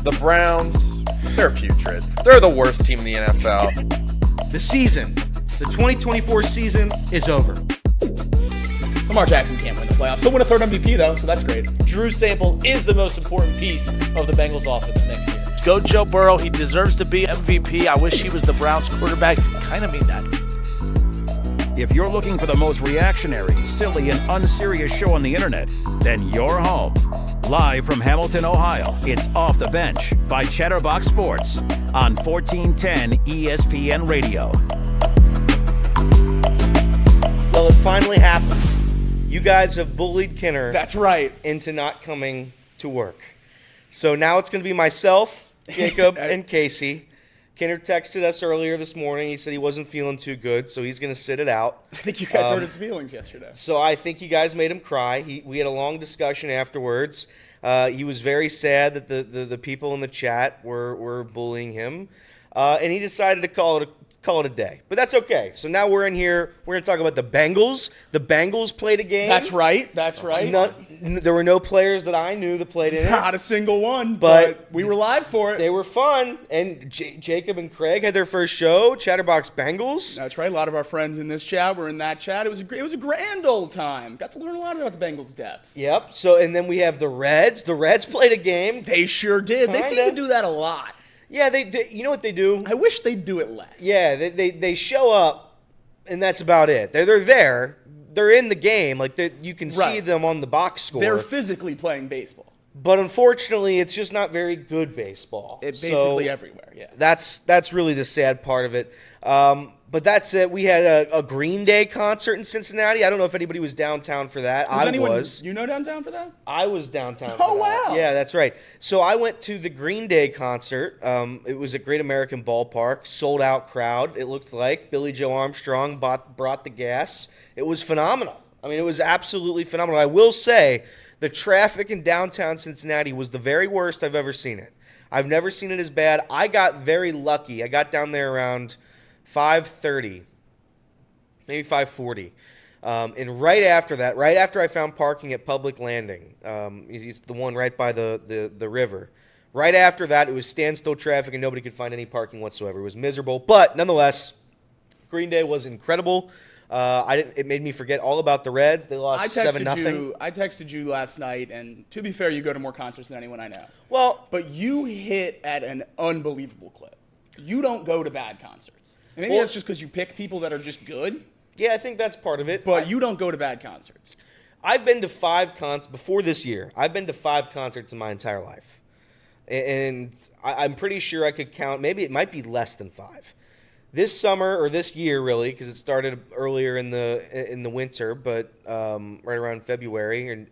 The Browns, they're putrid. They're the worst team in the NFL. The season, the 2024 season is over. Lamar Jackson can't win the playoffs. He'll win a third MVP, though, so that's great. Drew Sample is the most important piece of the Bengals offense next year. Go Joe Burrow. He deserves to be MVP. I wish he was the Browns quarterback. Kind of mean that. If you're looking for the most reactionary, silly, and unserious show on the internet, then you're home. Live from Hamilton, Ohio, it's Off the Bench by Chatterbox Sports on 1410 ESPN Radio. Well, it finally happened. You guys have bullied Kinner. That's right. Into not coming to work. So now it's going to be myself, Jacob, and Casey. Kinner texted us earlier this morning. He said he wasn't feeling too good, so he's going to sit it out. I think you guys hurt his feelings yesterday. So I think you guys made him cry. We had a long discussion afterwards. He was very sad that the people in the chat were bullying him, and he decided to call it a day. But that's okay. So now we're in here. We're going to talk about the Bengals. The Bengals played a game. That's right. That's right. There were no players that I knew that played in it. Not a single one, but we were live for it. They were fun. And Jacob and Craig had their first show, Chatterbox Bengals. That's right. A lot of our friends in this chat were in that chat. It was a grand old time. Got to learn a lot about the Bengals' depth. Yep. So, and then we have the Reds. The Reds played a game. They sure did. Kinda. They seem to do that a lot. Yeah, they you know what they do? I wish they'd do it less. Yeah, they show up, and that's about it. They're there. They're in the game. Like, you can see them on the box score. They're physically playing baseball. But unfortunately, it's just not very good baseball. Basically everywhere, yeah. That's really the sad part of it. But that's it. We had a Green Day concert in Cincinnati. I don't know if anybody was downtown for that. Was. You know downtown for that? I was downtown for that. Oh, wow. Yeah, that's right. So I went to the Green Day concert. It was at Great American Ballpark. Sold out crowd, it looked like. Billy Joe Armstrong brought the gas. It was phenomenal. I mean, it was absolutely phenomenal. I will say the traffic in downtown Cincinnati was the very worst I've ever seen it. I've never seen it as bad. I got very lucky. I got down there around 5:30, maybe 5:40. And right after I found parking at Public Landing, it's the one right by the river. Right after that, it was standstill traffic and nobody could find any parking whatsoever. It was miserable. But nonetheless, Green Day was incredible. It made me forget all about the Reds. They lost 7-0. I texted you last night, and to be fair, you go to more concerts than anyone I know. Well, but you hit at an unbelievable clip. You don't go to bad concerts. And maybe that's just because you pick people that are just good. Yeah, I think that's part of it. But you don't go to bad concerts. I've been to 5 concerts before this year. I've been to 5 concerts in my entire life. And I'm pretty sure I could count. Maybe it might be less than 5. This summer, or this year really, because it started earlier in the winter, but right around February. And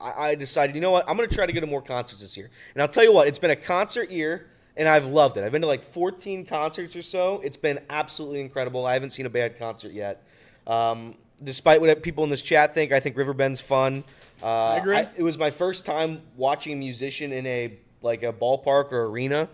I decided, you know what, I'm going to try to go to more concerts this year. And I'll tell you what, it's been a concert year. And I've loved it. I've been to like 14 concerts or so. It's been absolutely incredible. I haven't seen a bad concert yet. Despite what people in this chat think, I think Riverbend's fun. I agree. It was my first time watching a musician in a ballpark or arena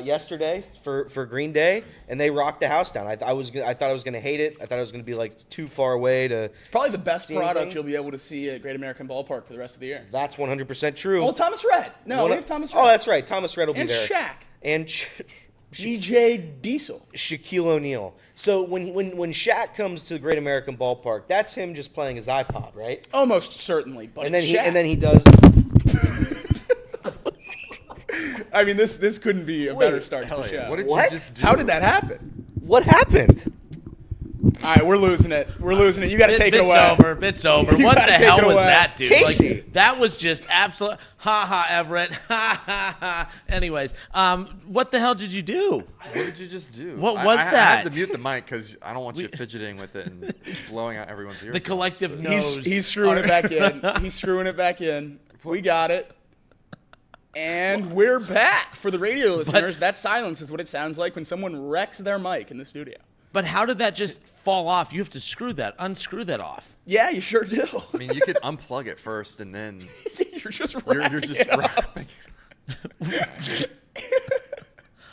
yesterday for Green Day, and they rocked the house down. I thought I was going to hate it. I thought it was going to be like too far away to. It's probably the best product anything. You'll be able to see at Great American Ballpark for the rest of the year. That's 100% true. Well, Thomas Rhett. No, we have Thomas Rhett. Oh, that's right. Thomas Rhett will be there. And Shaq. And DJ Diesel. Shaquille O'Neal. So when Shaq comes to the Great American Ballpark, that's him just playing his iPod, right? Almost certainly. But and then Shaq. he does. I mean, this couldn't be a better start to the show. What did you just do? How did that happen? What happened? All right, we're losing it. You got to take it away. Bit's over. What the hell was that, dude? Casey. Like, that was just absolute. Ha ha, Everett. Ha ha ha. Anyways, what the hell did you do? What did you just do? What was I that? had to mute the mic because I don't want you fidgeting with it and blowing out everyone's ears. The collective nose. He's screwing it back in. He's screwing it back in. We got it. And we're back. For the radio listeners, that silence is what it sounds like when someone wrecks their mic in the studio. But how did that just fall off? You have to unscrew that off. Yeah, you sure do. I mean, you could unplug it first and then You're just you're just wrapping.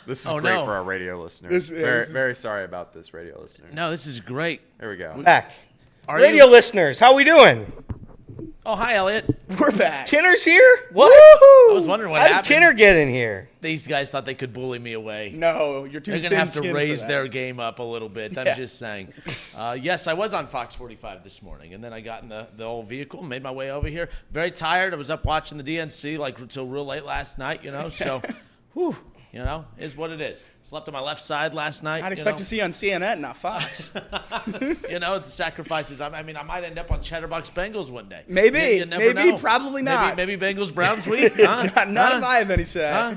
This is great for our radio listeners. Very sorry about this, radio listener. No, this is great. There we go. Back. Radio listeners, how we doing? Oh, hi, Elliot. We're back. Kinner's here? What? I was wondering what How did happened. Kinner get in here? These guys thought they could bully me away. No, you're too They're thin going to have to skinned raise for their that. game up a little bit. I'm just saying. Yes, I was on Fox 45 this morning, and then I got in the old vehicle, made my way over here. Very tired. I was up watching the DNC like until real late last night, so, whew, is what it is. Slept on my left side last night. I'd expect to see you on CNN, not Fox. It's the sacrifices. I might end up on Chatterbox Bengals one day. Maybe. You never Maybe. know. Probably not. Maybe Bengals Browns week. Huh? Not if I have any say. Huh?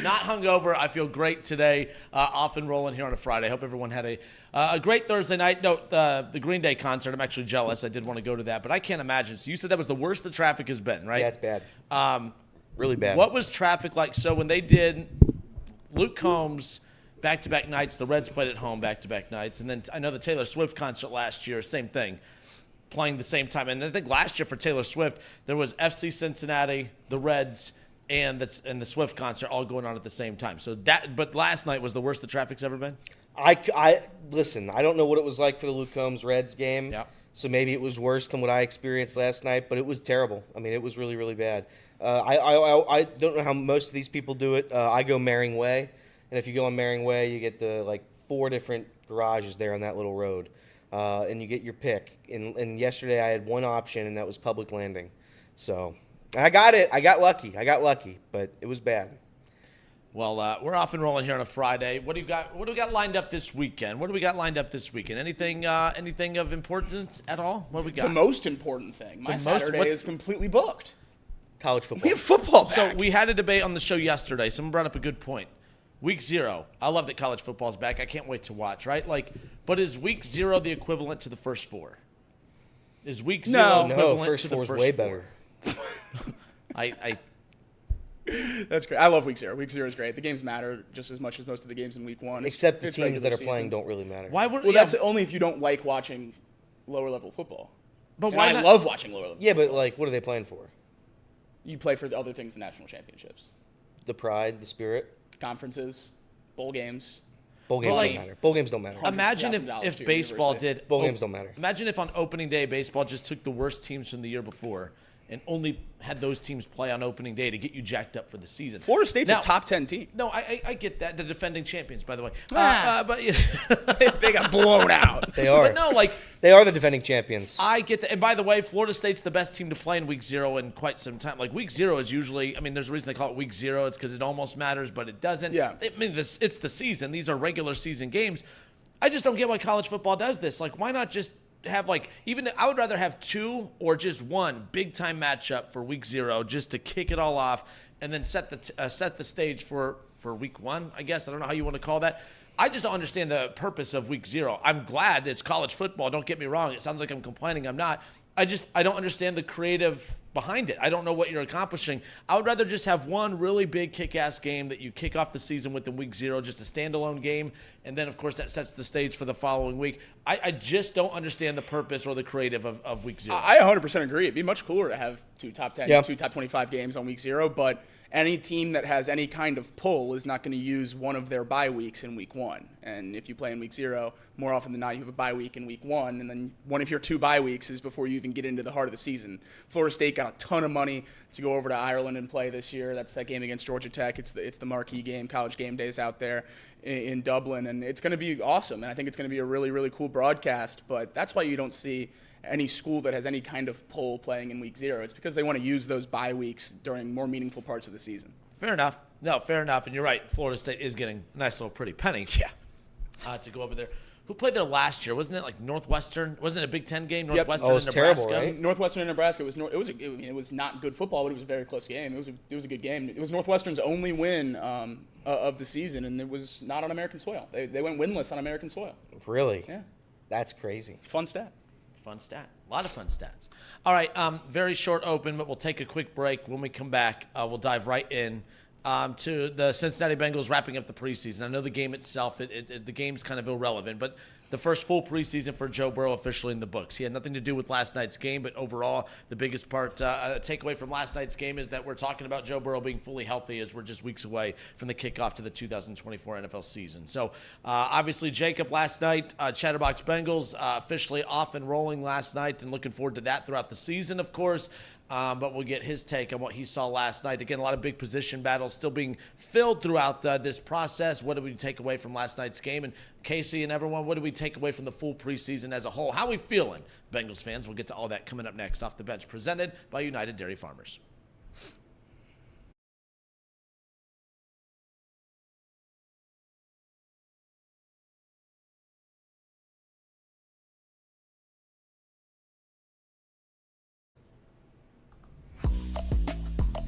Not hungover. I feel great today. Off and rolling here on a Friday. I hope everyone had a great Thursday night. No, the Green Day concert. I'm actually jealous. I did want to go to that, but I can't imagine. So you said that was the worst the traffic has been, right? Yeah, it's bad. Really bad. What was traffic like? So when they did Luke Combs back-to-back nights, the Reds played at home back-to-back nights, and then I know the Taylor Swift concert last year, same thing, playing the same time. And I think last year for Taylor Swift, there was FC Cincinnati, the Reds, and the Swift concert all going on at the same time. But last night was the worst the traffic's ever been? Listen, I don't know what it was like for the Luke Combs Reds game. Yeah. So maybe it was worse than what I experienced last night, but it was terrible. It was really, really bad. I don't know how most of these people do it. I go Mering Way, and if you go on Mering Way, you get the 4 different garages there on that little road, and you get your pick. And yesterday I had one option, and that was public landing. So I got it. I got lucky, but it was bad. Well, we're off and rolling here on a Friday. What do we got lined up this weekend? Anything of importance at all? What do we got? The most important thing. My Saturday is completely booked. College football. We have football back. So we had a debate on the show yesterday. Someone brought up a good point. Week 0. I love that college football's back. I can't wait to watch, right? But is week 0 the equivalent to the first 4? Is week 0 equivalent first to the 4 is first way 4? better. That's great. I love week 0. Week 0 is great. The games matter just as much as most of the games in week 1. Except the It's teams that regular are playing season. don't really matter. Why would? Well, that's only if you don't like watching lower level football. But And why I not? love watching lower level. Yeah, but what are they playing for? You play for the other things, the national championships, The pride, the spirit. conferences, bowl games. Bowl games like- don't matter. Bowl games don't matter. Imagine $100,000 if to baseball university. did. Bowl games don't matter. Imagine if on opening day baseball just took the worst teams from the year before and only had those teams play on opening day to get you jacked up for the season. Florida State's Now- a top 10 team. No, I get that. The defending champions, by the way. But They got blown out. They are. But no, They are the defending champions. I get that. And by the way, Florida State's the best team to play in week 0 in quite some time. Week 0 is usually, there's a reason they call it week 0. It's because it almost matters, but it doesn't. Yeah. It's the season. These are regular season games. I just don't get why college football does this. Why not just have I would rather have 2 or just 1 big time matchup for week 0 just to kick it all off and then set the stage for week 1, I guess. I don't know how you want to call that. I just don't understand the purpose of week 0. I'm glad it's college football. Don't get me wrong. It sounds like I'm complaining. I'm not. I don't understand the creative behind it. I don't know what you're accomplishing. I would rather just have one really big kick-ass game that you kick off the season with in week 0, just a standalone game, and then, of course, that sets the stage for the following week. I just don't understand the purpose or the creative of week 0. I 100% agree. It'd be much cooler to have 2 top 10, Yeah. 2 top 25 games on week 0, but any team that has any kind of pull is not going to use one of their bye weeks in week 1. And if you play in week 0, more often than not, you have a bye week in week 1, and then one of your 2 bye weeks is before you even get into the heart of the season. Florida State got a ton of money to go over to Ireland and play this year. That's that game against Georgia Tech. It's the marquee game, College Game Days out there in Dublin, and it's going to be awesome. And I think it's going to be a really, really cool broadcast, but that's why you don't see any school that has any kind of pull playing in week 0. It's because they want to use those bye weeks during more meaningful parts of the season. Fair enough. No, fair enough. And you're right. Florida State is getting a nice little pretty penny. Yeah. To go over there. Who played there last year? Wasn't it Northwestern? Wasn't it a Big Ten game? Northwestern Oh, it's and Nebraska. terrible, right? Northwestern and Nebraska it was not good football, but it was a very close game. It was a good game. It was Northwestern's only win of the season, and it was not on American soil. They went winless on American soil. Really? Yeah, That's crazy. fun stat. Fun stat. A lot of fun stats. All right, very short open, but we'll take a quick break. When we come back, we'll dive right in to the Cincinnati Bengals wrapping up the preseason. I know the game itself, the game's kind of irrelevant, but the first full preseason for Joe Burrow officially in the books. He had nothing to do with last night's game, but overall, the biggest part, takeaway from last night's game is that we're talking about Joe Burrow being fully healthy as we're just weeks away from the kickoff to the 2024 NFL season. So, obviously, Jacob last night, Chatterbox Bengals officially off and rolling last night, and looking forward to that throughout the season, of course. But we'll get his take on what he saw last night. Again, a lot of big position battles still being filled throughout this process. What did we take away from last night's game? And Casey and everyone, what did we take away from the full preseason as a whole? How are we feeling, Bengals fans? We'll get to all that coming up next off the bench, presented by United Dairy Farmers.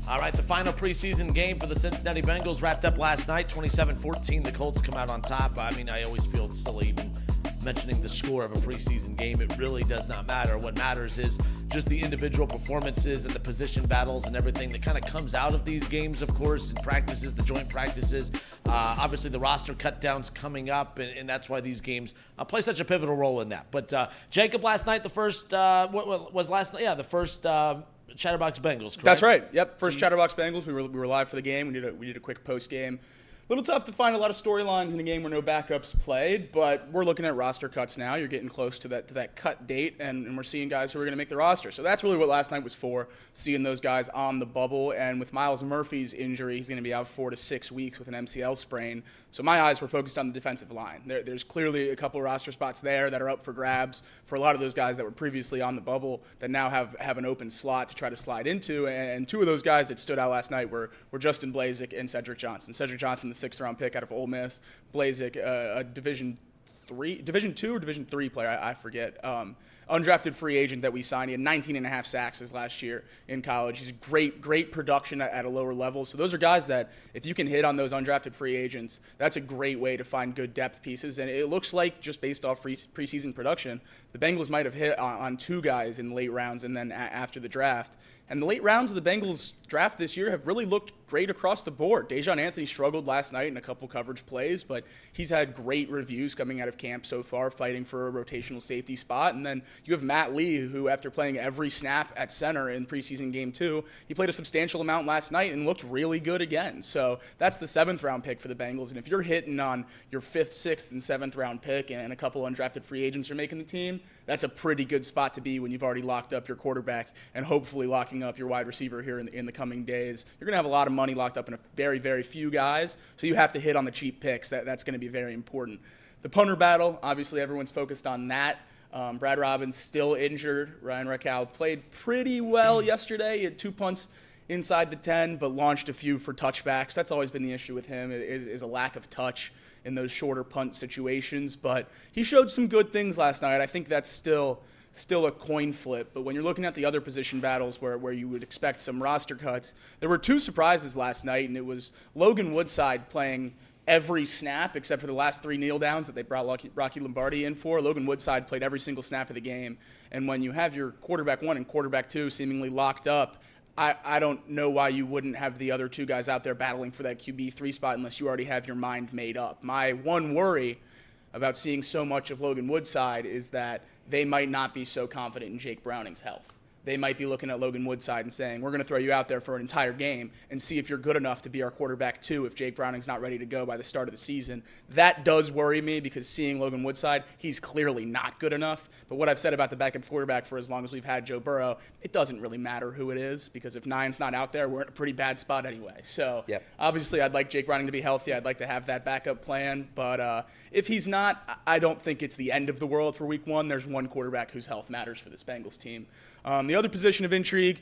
All right, the final preseason game for the Cincinnati Bengals wrapped up last night, 27-14. The Colts come out on top. I mean, I always feel silly even mentioning the score of a preseason game. It really does not matter. What matters is just the individual performances and the position battles and everything that kind of comes out of these games, of course, and practices, the joint practices. Obviously, the roster cut downs coming up, and that's why these games play such a pivotal role in that. But Jacob, last night, the first, what was last night? Yeah, the first Chatterbox Bengals, correct? That's right. Yep. First Chatterbox Bengals. We were live for the game. We did a quick post game. A little tough to find a lot of storylines in a game where no backups played, but we're looking at roster cuts now. You're getting close to that cut date, and we're seeing guys who are going to make the roster. So that's really what last night was for, seeing those guys on the bubble. And with Myles Murphy's injury, he's going to be out 4 to 6 weeks with an MCL sprain. So my eyes were focused on the defensive line. There's clearly a couple of roster spots there that are up for grabs for a lot of those guys that were previously on the bubble that now have an open slot to try to slide into. And two of those guys that stood out last night were Justin Blazek and Cedric Johnson. Cedric Johnson, the 6th-round pick out of Ole Miss. Blazek, a Division 2 or Division 3 player, I forget. Undrafted free agent that we signed. He had 19.5 sacks last year in college. He's great production at a lower level. So those are guys that, if you can hit on those undrafted free agents, that's a great way to find good depth pieces. And it looks like, just based off preseason production, the Bengals might have hit on 2 guys in late rounds and then after the draft. And the late rounds of the Bengals draft this year have really looked great across the board. Dejon Anthony struggled last night in a couple coverage plays, but he's had great reviews coming out of camp so far, fighting for a rotational safety spot. And then you have Matt Lee, who, after playing every snap at center in preseason game 2, he played a substantial amount last night and looked really good again. So that's the 7th-round pick for the Bengals. And if you're hitting on your 5th, 6th, and 7th-round pick and a couple undrafted free agents are making the team, that's a pretty good spot to be when you've already locked up your quarterback and hopefully locking up your wide receiver here in the coming days. You're going to have a lot of money locked up in a very, very few guys, so you have to hit on the cheap picks. That's going to be very important. The punter battle, obviously everyone's focused on that. Brad Robbins still injured. Ryan Raquel played pretty well yesterday. He had 2 punts inside the 10, but launched a few for touchbacks. That's always been the issue with him, is a lack of touch in those shorter punt situations. But he showed some good things last night. I think that's still a coin flip. But when you're looking at the other position battles where you would expect some roster cuts, there were 2 surprises last night, and it was Logan Woodside playing every snap except for the last 3 kneel downs that they brought Rocky Lombardi in for. Logan Woodside played every single snap of the game. And when you have your quarterback 1 and quarterback 2 seemingly locked up, I don't know why you wouldn't have the other 2 guys out there battling for that QB3 spot unless you already have your mind made up. My one worry about seeing so much of Logan Woodside is that they might not be so confident in Jake Browning's health. They might be looking at Logan Woodside and saying, we're going to throw you out there for an entire game and see if you're good enough to be our quarterback 2 if Jake Browning's not ready to go by the start of the season. That does worry me because seeing Logan Woodside, he's clearly not good enough. But what I've said about the backup quarterback for as long as we've had Joe Burrow, it doesn't really matter who it is because if 9's not out there, we're in a pretty bad spot anyway. So Obviously I'd like Jake Browning to be healthy. I'd like to have that backup plan. But if he's not, I don't think it's the end of the world for week 1. There's one quarterback whose health matters for this Bengals team. The other position of intrigue,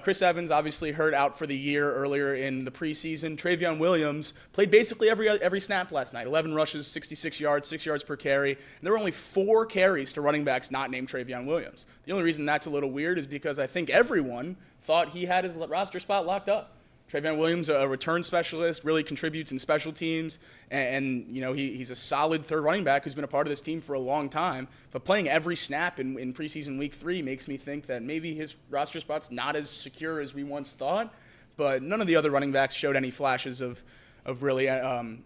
Chris Evans obviously hurt out for the year earlier in the preseason. Travion Williams played basically every snap last night. 11 rushes, 66 yards, 6 yards per carry. And there were only 4 carries to running backs not named Travion Williams. The only reason that's a little weird is because I think everyone thought he had his roster spot locked up. Travion Williams, a return specialist, really contributes in special teams, and you know he's a solid 3rd running back who's been a part of this team for a long time. But playing every snap in preseason week 3 makes me think that maybe his roster spot's not as secure as we once thought. but none of the other running backs showed any flashes of really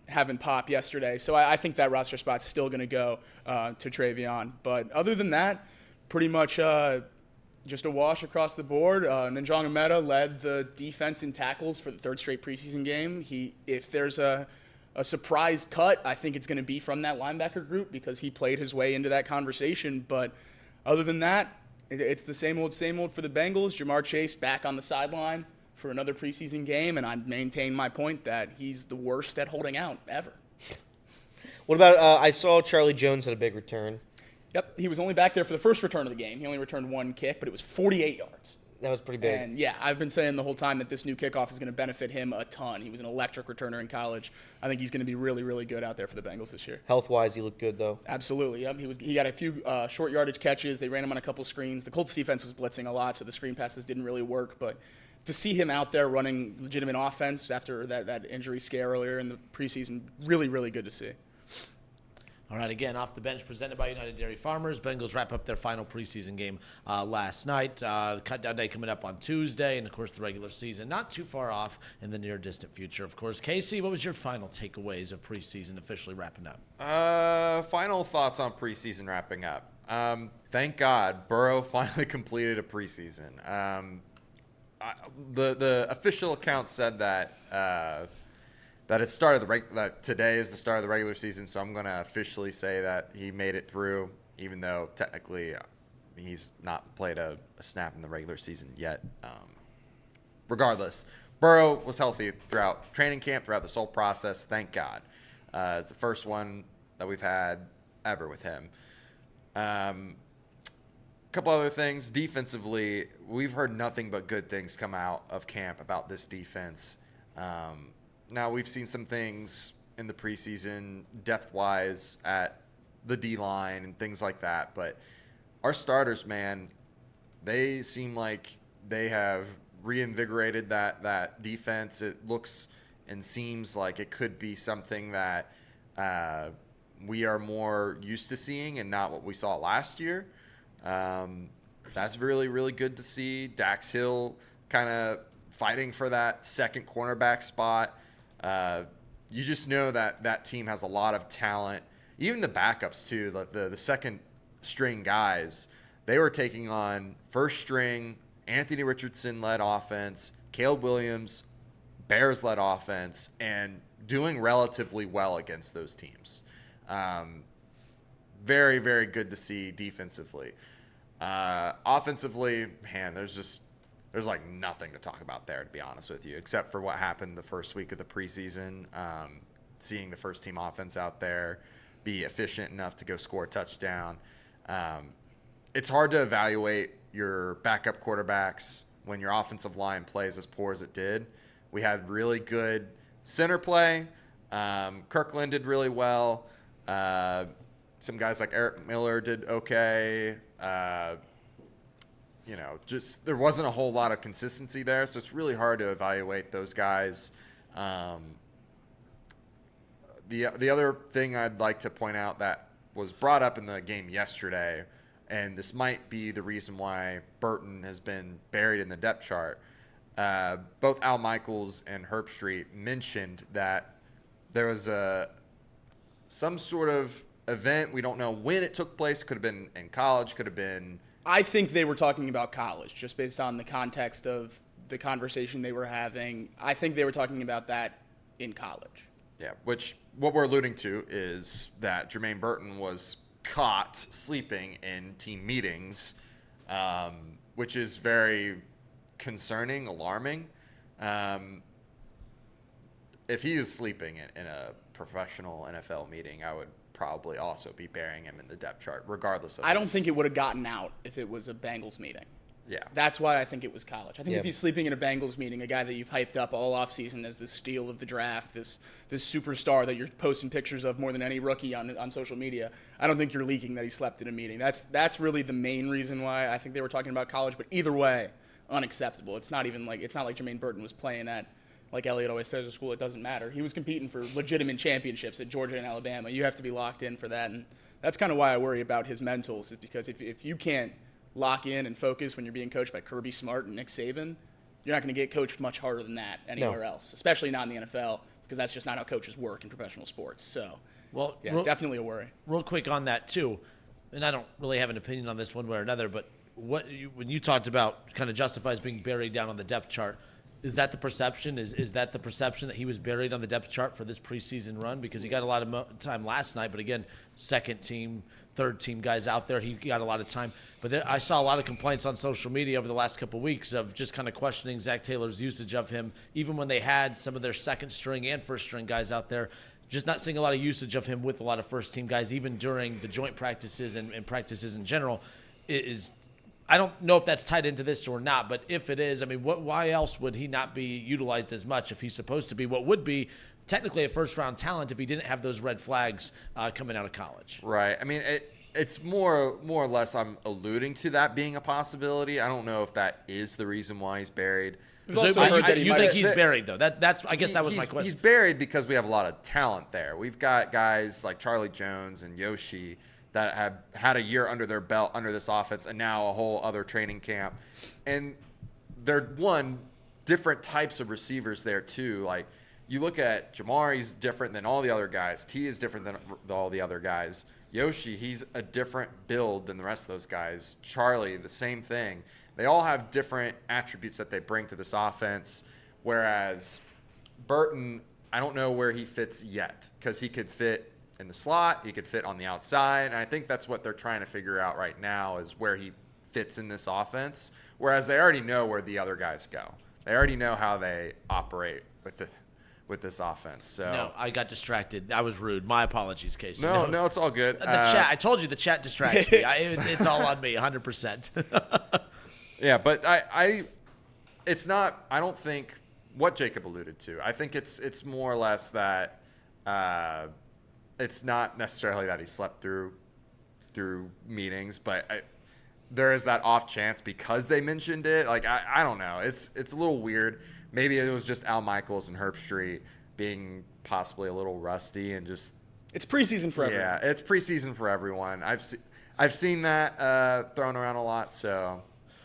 having pop yesterday. So I think that roster spot's still going to go to Travion. But other than that, pretty much just a wash across the board. Ninjong Ameda led the defense in tackles for the third straight preseason game. If there's a surprise cut, I think it's going to be from that linebacker group because he played his way into that conversation. But other than that, it's the same old for the Bengals. Jamar Chase back on the sideline for another preseason game, and I maintain my point that he's the worst at holding out ever. What about I saw Charlie Jones had a big return. Yep, he was only back there for the first return of the game. He only returned one kick, but it was 48 yards. That was pretty big. And, yeah, I've been saying the whole time that this new kickoff is going to benefit him a ton. He was an electric returner in college. I think he's going to be really, really good out there for the Bengals this year. Health-wise, he looked good, though. Absolutely. Yep. He got a few short yardage catches. They ran him on a couple screens. The Colts defense was blitzing a lot, so the screen passes didn't really work. But to see him out there running legitimate offense after that injury scare earlier in the preseason, really, really good to see. All right, again, off the bench, presented by United Dairy Farmers. Bengals wrap up their final preseason game last night. The cutdown day coming up on Tuesday, and, of course, the regular season not too far off in the near-distant future. Of course, Casey, what was your final takeaways of preseason officially wrapping up? Final thoughts on preseason wrapping up. Thank God Burrow finally completed a preseason. The official account said that it started that today is the start of the regular season, so I'm going to officially say that he made it through, even though technically he's not played a snap in the regular season yet. Regardless, Burrow was healthy throughout training camp, throughout this whole process. Thank God. It's the first one that we've had ever with him. Couple other things. Defensively, we've heard nothing but good things come out of camp about this defense. Now, we've seen some things in the preseason, depth-wise, at the D-line and things like that. But our starters, man, they seem like they have reinvigorated that defense. It looks and seems like it could be something that we are more used to seeing and not what we saw last year. That's really, really good to see. Dax Hill kind of fighting for that second cornerback spot. You just know that team has a lot of talent. Even the backups, too, the second string guys, they were taking on first string, Anthony Richardson-led offense, Caleb Williams, Bears-led offense, and doing relatively well against those teams. Very, very good to see defensively. Offensively, man, there's like nothing to talk about there, to be honest with you, except for what happened the first week of the preseason. Seeing the first team offense out there be efficient enough to go score a touchdown. It's hard to evaluate your backup quarterbacks when your offensive line plays as poor as it did. We had really good center play. Kirkland did really well. Some guys like Eric Miller did okay. Just there wasn't a whole lot of consistency there, so it's really hard to evaluate those guys. The other thing I'd like to point out that was brought up in the game yesterday, and this might be the reason why Burton has been buried in the depth chart. Both Al Michaels and Herbstreit mentioned that there was some sort of event. We don't know when it took place. Could have been in college. Could have been. I think they were talking about college, just based on the context of the conversation they were having. I think they were talking about that in college. Yeah, which what we're alluding to is that Jermaine Burton was caught sleeping in team meetings, which is very concerning, alarming. If he is sleeping in a professional NFL meeting, I would probably also be burying him in the depth chart, regardless of I don't think it would have gotten out if it was a Bengals meeting. Yeah. That's why I think it was college. I think if he's sleeping in a Bengals meeting, a guy that you've hyped up all offseason as the steal of the draft, this superstar that you're posting pictures of more than any rookie on social media, I don't think you're leaking that he slept in a meeting. That's really the main reason why I think they were talking about college. But either way, unacceptable. It's not like Jermaine Burton was playing at, like Elliot always says, a school it doesn't matter. He was competing for legitimate championships at Georgia and Alabama. You have to be locked in for that. And that's kind of why I worry about his mentals, is because if you can't lock in and focus when you're being coached by Kirby Smart and Nick Saban, You're not going to get coached much harder than that anywhere else, especially not in the NFL, because that's just not how coaches work in professional sports. So, Well, yeah, definitely a worry. Real quick on that too, and I don't really have an opinion on this one way or another, but when you talked about kind of justifies being buried down on the depth chart, is that the perception? Is that the perception that he was buried on the depth chart for this preseason run? Because he got a lot of time last night, but again, second team, third team guys out there, he got a lot of time. But I saw a lot of complaints on social media over the last couple of weeks of just kind of questioning Zach Taylor's usage of him, even when they had some of their second string and first string guys out there. Just not seeing a lot of usage of him with a lot of first team guys, even during the joint practices and practices in general. I don't know if that's tied into this or not, but if it is, I mean, why else would he not be utilized as much if he's supposed to be what would be technically a first-round talent if he didn't have those red flags coming out of college? Right. I mean, it's more or less I'm alluding to that being a possibility. I don't know if that is the reason why he's buried. So you think he's buried, though? That's I guess that was my question. He's buried because we have a lot of talent there. We've got guys like Charlie Jones and Yoshi that have had a year under their belt under this offense and now a whole other training camp. And they're different types of receivers there too. Like you look at Jamar, he's different than all the other guys. T is different than all the other guys. Yoshi, he's a different build than the rest of those guys. Charlie, the same thing. They all have different attributes that they bring to this offense, whereas Burton, I don't know where he fits yet because he could fit in the slot, he could fit on the outside, and I think that's what they're trying to figure out right now is where he fits in this offense, whereas they already know where the other guys go. They already know how they operate with this offense. So No, I got distracted. I was rude. My apologies, Casey. No, it's all good. The chat. I told you the chat distracts me. It's all on me, 100%. Yeah, but it's not. I don't think what Jacob alluded to. I think it's more or less that it's not necessarily that he slept through meetings, but there is that off chance because they mentioned it. Like I don't know. It's a little weird. Maybe it was just Al Michaels and Herb Street being possibly a little rusty and just. It's preseason for everyone. Yeah, it's preseason for everyone. I've seen that thrown around a lot. So.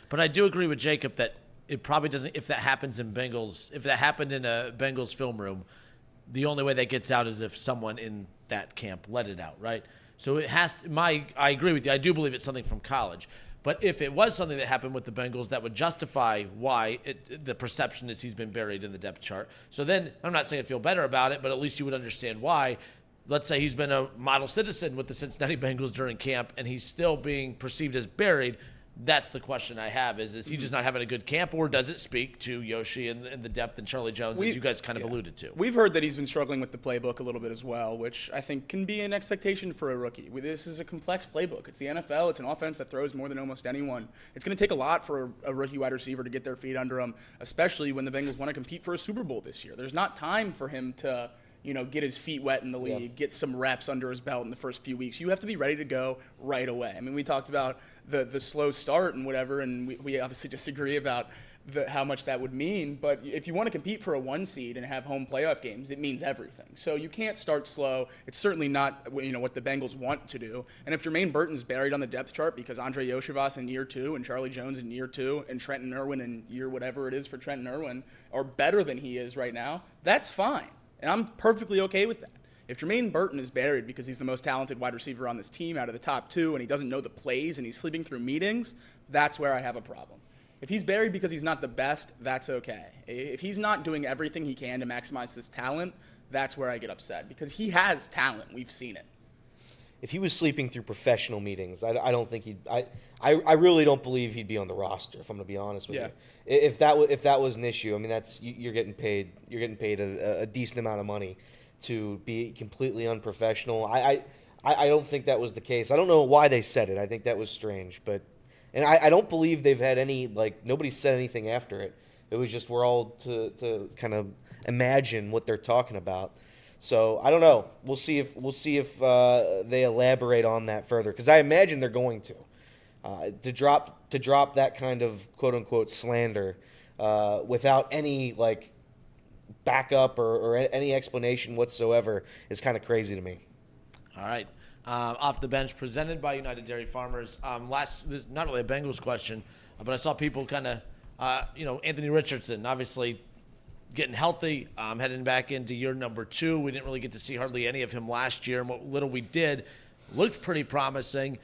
But I do agree with Jacob that it probably doesn't. If that happens in Bengals, if that happened in a Bengals film room, the only way that gets out is if someone in that camp let it out, right? So it has. I agree with you. I do believe it's something from college. But if it was something that happened with the Bengals, that would justify why the perception is he's been buried in the depth chart. So then I'm not saying I feel better about it, but at least you would understand why. Let's say he's been a model citizen with the Cincinnati Bengals during camp, and he's still being perceived as buried. That's the question I have is he just not having a good camp, or does it speak to Yoshi and the depth and Charlie Jones, as you guys kind of alluded to? We've heard that he's been struggling with the playbook a little bit as well, which I think can be an expectation for a rookie. This is a complex playbook. It's the NFL. It's an offense that throws more than almost anyone. It's going to take a lot for a rookie wide receiver to get their feet under him, especially when the Bengals want to compete for a Super Bowl this year. There's not time for him to get his feet wet in the league, get some reps under his belt in the first few weeks. You have to be ready to go right away. I mean, we talked about the slow start and whatever, and we obviously disagree about how much that would mean. But if you want to compete for a 1 seed and have home playoff games, it means everything. So you can't start slow. It's certainly not what the Bengals want to do. And if Jermaine Burton's buried on the depth chart because Andre Yoshivas in year 2 and Charlie Jones in year 2 and Trenton Irwin in year whatever it is for Trenton Irwin are better than he is right now, that's fine. And I'm perfectly okay with that. If Jermaine Burton is buried because he's the most talented wide receiver on this team out of the top 2 and he doesn't know the plays and he's sleeping through meetings, that's where I have a problem. If he's buried because he's not the best, that's okay. If he's not doing everything he can to maximize his talent, that's where I get upset because he has talent. We've seen it. If he was sleeping through professional meetings, I don't think he'd. I really don't believe he'd be on the roster. If I'm going to be honest with you, if that was an issue, I mean you're getting paid. You're getting paid a decent amount of money to be completely unprofessional. I don't think that was the case. I don't know why they said it. I think that was strange, and I don't believe they've had any nobody said anything after it. It was just we're all to kind of imagine what they're talking about. So I don't know. We'll see if they elaborate on that further because I imagine they're going to drop that kind of quote unquote slander without any backup or any explanation whatsoever is kind of crazy to me. All right. Off the bench, presented by United Dairy Farmers. This is not really a Bengals question, but I saw people kind of Anthony Richardson, obviously getting healthy, heading back into year number 2. We didn't really get to see hardly any of him last year, and what little we did looked pretty promising.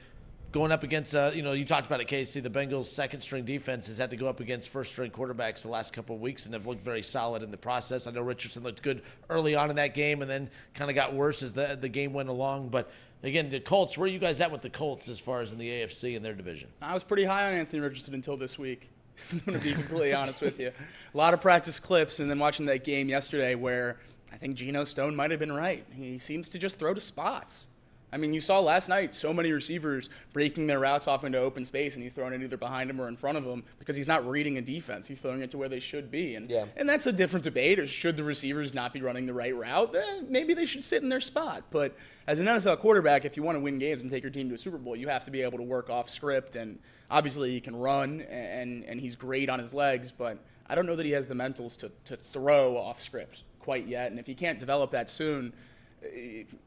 Going up against, you talked about it, Casey, the Bengals' second-string defense has had to go up against first-string quarterbacks the last couple of weeks and have looked very solid in the process. I know Richardson looked good early on in that game and then kind of got worse as the game went along. But, again, the Colts, where are you guys at with the Colts as far as in the AFC and their division? I was pretty high on Anthony Richardson until this week. I'm going to be completely honest with you. A lot of practice clips and then watching that game yesterday where I think Geno Stone might have been right. He seems to just throw to spots. I mean, you saw last night so many receivers breaking their routes off into open space, and he's throwing it either behind him or in front of him because he's not reading a defense. He's throwing it to where they should be. And that's a different debate. Or should the receivers not be running the right route? Maybe they should sit in their spot. But as an NFL quarterback, if you want to win games and take your team to a Super Bowl, you have to be able to work off script. And obviously he can run, and he's great on his legs, but I don't know that he has the mentals to throw off script quite yet. And if he can't develop that soon,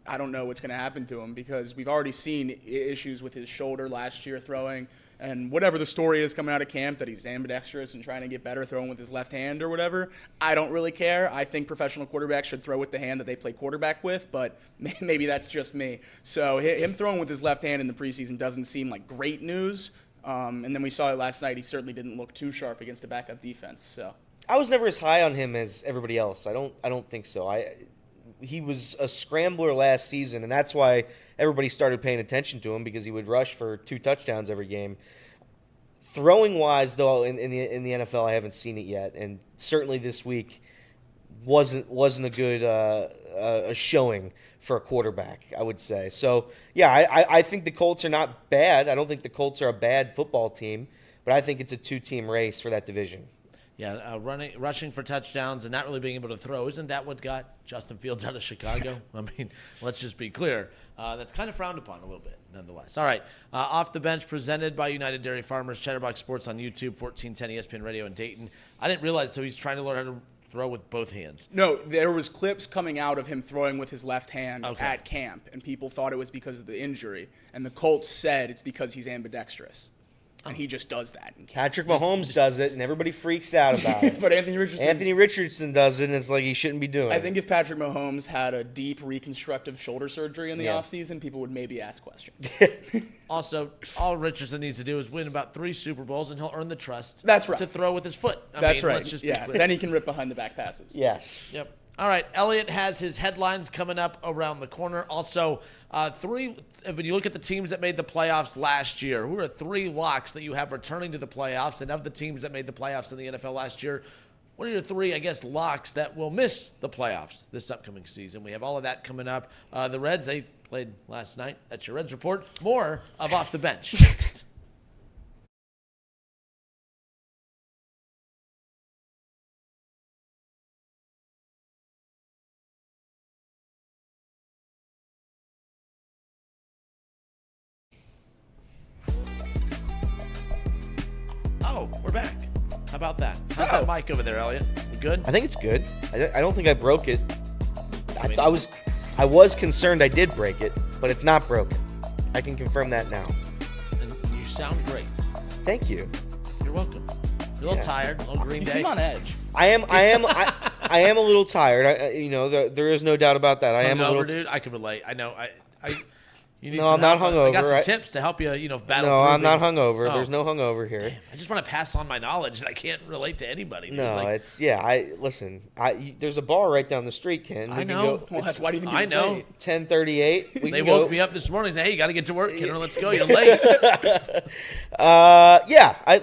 I don't know what's going to happen to him because we've already seen issues with his shoulder last year throwing, and whatever the story is coming out of camp that he's ambidextrous and trying to get better throwing with his left hand or whatever, I don't really care. I think professional quarterbacks should throw with the hand that they play quarterback with, but maybe that's just me. So him throwing with his left hand in the preseason doesn't seem like great news, and then we saw it last night. He certainly didn't look too sharp against a backup defense. So I was never as high on him as everybody else. I don't think so. He was a scrambler last season, and that's why everybody started paying attention to him because he would rush for 2 touchdowns every game. Throwing-wise, though, in the NFL, I haven't seen it yet, and certainly this week wasn't a good a showing for a quarterback, I would say. So, yeah, I think the Colts are not bad. I don't think the Colts are a bad football team, but I think it's a 2-team race for that division. Yeah, rushing for touchdowns and not really being able to throw. Isn't that what got Justin Fields out of Chicago? I mean, let's just be clear. That's kind of frowned upon a little bit, nonetheless. All right, Off the Bench presented by United Dairy Farmers, Chatterbox Sports on YouTube, 1410 ESPN Radio in Dayton. I didn't realize, so he's trying to learn how to throw with both hands. No, there was clips coming out of him throwing with his left hand at camp, and people thought it was because of the injury. And the Colts said it's because he's ambidextrous. And he just does that. Patrick Mahomes does it, and everybody freaks out about it. But Anthony Richardson does it, and it's like he shouldn't be doing it. I think if Patrick Mahomes had a deep reconstructive shoulder surgery in the offseason, people would maybe ask questions. Also, all Richardson needs to do is win about 3 Super Bowls, and he'll earn the trust to throw with his foot. That's right. Let's just be clear. Then he can rip behind the back passes. Yes. Yep. All right, Elliot has his headlines coming up around the corner. Also, when you look at the teams that made the playoffs last year, who are 3 locks that you have returning to the playoffs? And of the teams that made the playoffs in the NFL last year, what are your 3, locks that will miss the playoffs this upcoming season? We have all of that coming up. The Reds, they played last night. That's your Reds report. More of Off the Bench next. Oh, we're back. How about that? How's that mic over there, Elliot? We good? I think it's good. I don't think I broke it. I was concerned I did break it, but it's not broken. I can confirm that now. And you sound great. Thank you. You're welcome. You're a little tired, a little Green Day. You seem on edge. I am a little tired. There is no doubt about that. I am a little. Dude, I can relate. I know. You need I'm not hungover. I got some tips to help you, battle. No, I'm not hungover. There's no hungover here. Damn, I just want to pass on my knowledge, and I can't relate to anybody. Dude. No, listen. There's a bar right down the street, Ken. I know. Well, that's why do you think I know. 10:38. They woke me up this morning and said, "Hey, you got to get to work, Ken. Let's go. You're late."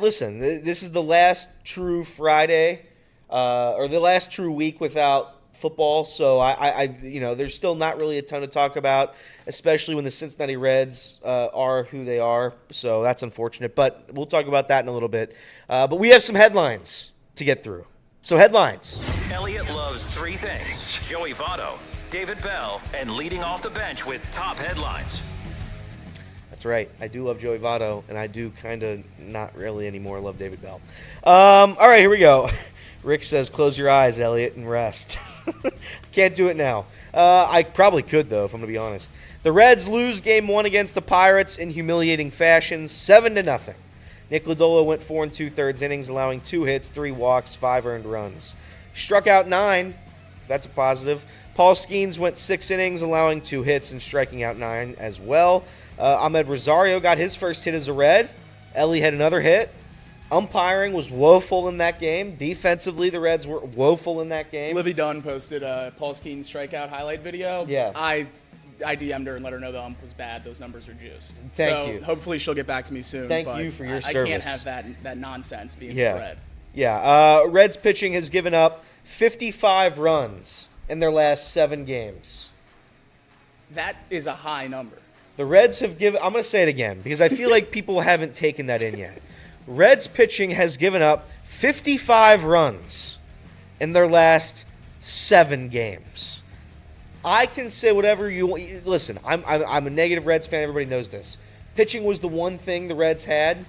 Listen. This is the last true Friday, or the last true week without football, so there's still not really a ton to talk about, especially when the Cincinnati Reds are who they are. So that's unfortunate, but we'll talk about that in a little bit. But we have some headlines to get through. So headlines. Elliot loves 3 things: Joey Votto, David Bell, and leading off the bench with top headlines. That's right. I do love Joey Votto, and I do kind of not really anymore love David Bell. All right, here we go. Rick says, close your eyes, Elliot, and rest. Can't do it now. I probably could, though, if I'm going to be honest. The Reds lose Game 1 against the Pirates in humiliating fashion, 7-0. Nick Lodolo went 4 2/3 innings, allowing 2 hits, 3 walks, 5 earned runs. Struck out 9. That's a positive. Paul Skenes went 6 innings, allowing 2 hits and striking out 9 as well. Ahmed Rosario got his first hit as a Red. Elly had another hit. Umpiring was woeful in that game. Defensively, the Reds were woeful in that game. Livy Dunn posted a Paul Skenes strikeout highlight video. Yeah. I DM'd her and let her know the ump was bad. Those numbers are juice. Thank you. Hopefully she'll get back to me soon. Thank but you for your I service. can't have that nonsense being Yeah. spread. Yeah. Reds pitching has given up 55 runs in their last 7 games. That is a high number. The Reds have given, I'm going to say it again because I feel like people haven't taken that in yet. Reds pitching has given up 55 runs in their last 7 games. I can say whatever you want. Listen, I'm a negative Reds fan. Everybody knows this. Pitching was the one thing the Reds had, and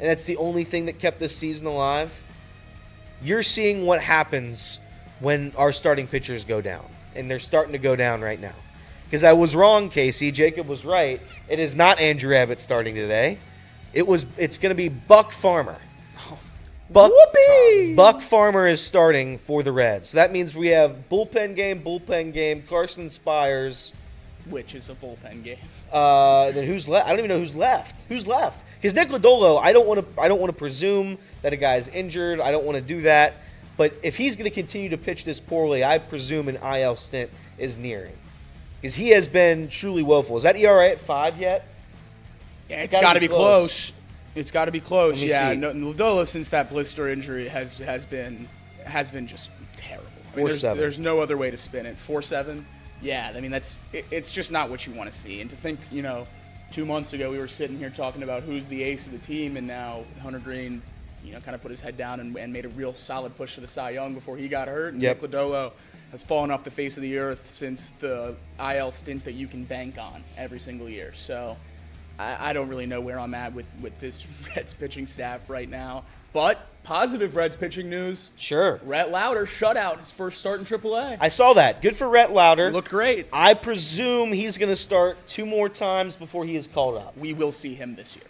that's the only thing that kept this season alive. You're seeing what happens when our starting pitchers go down, and they're starting to go down right now. Because I was wrong, Casey. Jacob was right. It is not Andrew Abbot starting today. It's going to be Buck Farmer. Buck Farmer is starting for the Reds. So that means we have bullpen game, Carson Spires. Which is a bullpen game. Then who's left? I don't even know who's left. Who's left? Because Nick Lodolo, I don't want to presume that a guy's injured. I don't want to do that. But if he's going to continue to pitch this poorly, I presume an IL stint is nearing. Because he has been truly woeful. Is that ERA at 5 yet? Yeah, it's got to be close. It's got to be close. Let me Yeah, see. no, Lodolo since that blister injury has been just terrible. I mean, 4.7. there's no other way to spin it. 4.7. Yeah, I mean it's just not what you want to see. And to think, 2 months ago we were sitting here talking about who's the ace of the team, and now Hunter Green, kind of put his head down and made a real solid push for the Cy Young before he got hurt. And Yep. Nick Lodolo has fallen off the face of the earth since the IL stint that you can bank on every single year. So I don't really know where I'm at with this Reds pitching staff right now. But positive Reds pitching news. Sure. Rhett Lauder shutout his first start in AAA. I saw that. Good for Rhett Lauder. Looked great. I presume he's going to start 2 more times before he is called up. We will see him this year.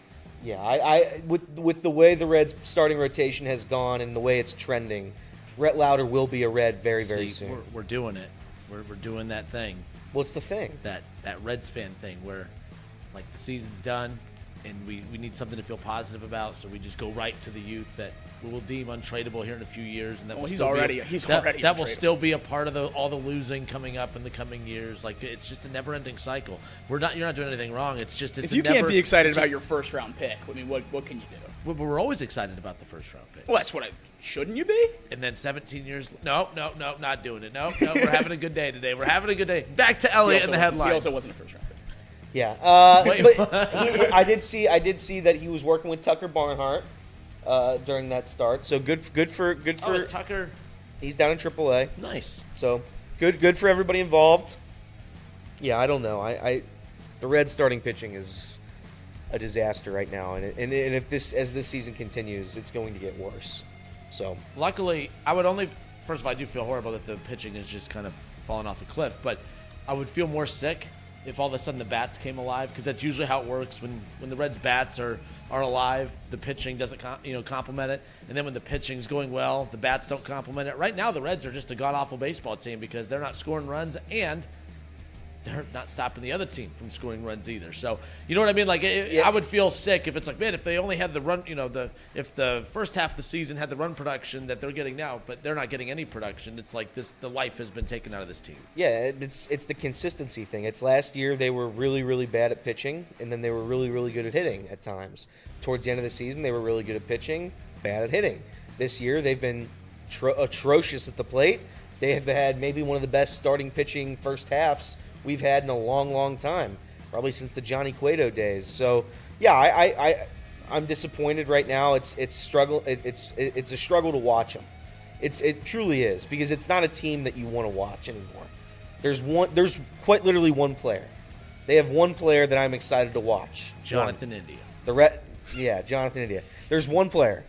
Yeah, I with the way the Reds starting rotation has gone and the way it's trending, Rhett Lauder will be a Red very, very See, soon. we're doing it. We're doing that thing, What's the thing? that Reds fan thing where, like, the season's done and we need something to feel positive about, so we just go right to the youth that we will deem untradeable here in a few years, and that Well, will he's still already that will untradeable. still be a part of all the losing coming up in the coming years. Like, it's just a never-ending cycle. You're not doing anything wrong. It's If you can't be excited about your first round pick, I mean, what can you do? we're always excited about the first round pick. Well, that's what shouldn't you be? And then 17 years. No, not doing it. No, we're having a good day today. We're having a good day. Back to Elliott in the headlines. He also wasn't a first round pick. Yeah, Wait. but I did see that he was working with Tucker Barnhart during that start. So good for Oh, is Tucker? he's down in AAA. Nice. So good for everybody involved. Yeah, I don't know. The Reds starting pitching is a disaster right now, and if this season continues, it's going to get worse. So Luckily, first of all, I do feel horrible that the pitching is just kind of falling off a cliff, but I would feel more sick if all of a sudden the bats came alive, because that's usually how it works. When the Reds bats are alive, the pitching doesn't complement it, and then when the pitching's going well, the bats don't complement it. Right now, the Reds are just a god-awful baseball team because they're not scoring runs and they're not stopping the other team from scoring runs either. So, you know what I mean? Like, I would feel sick if it's like, man, if they only had the run, if the first half of the season had the run production that they're getting now, but they're not getting any production. It's like the life has been taken out of this team. yeah, it's the consistency thing. It's last year they were really, really bad at pitching, and then they were really, really good at hitting at times. Towards the end of the season, they were really good at pitching, bad at hitting. This year, they've been atrocious at the plate. They have had maybe one of the best starting pitching first halves we've had in a long, long time, probably since the Johnny Cueto days. So, yeah, I'm disappointed right now. It's a struggle to watch them. It truly is, because it's not a team that you want to watch anymore. There's quite literally one player. They have one player that I'm excited to watch. Jonathan India. Jonathan India. There's one player.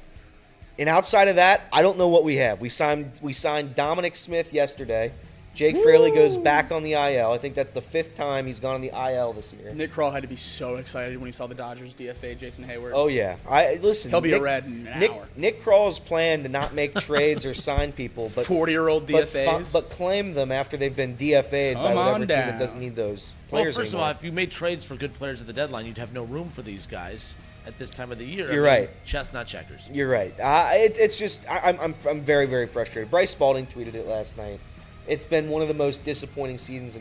And outside of that, I don't know what we have. We signed Dominic Smith yesterday. Jake Fraley goes back on the IL. I think that's the 5th time he's gone on the IL this year. Nick Kroll had to be so excited when he saw the Dodgers DFA Jason Hayward. Oh, yeah. Listen. He'll be a Red in an hour. Nick Kroll's plan to not make trades or sign people, but 40-year-old DFAs. but claim them after they've been DFA'd by whatever team that doesn't need those players Well, first anymore. of all, if you made trades for good players at the deadline, you'd have no room for these guys at this time of the year. You're right. Chestnut checkers. You're right. It's just I'm very, very frustrated. Bryce Spalding tweeted it last night. It's been one of the most disappointing seasons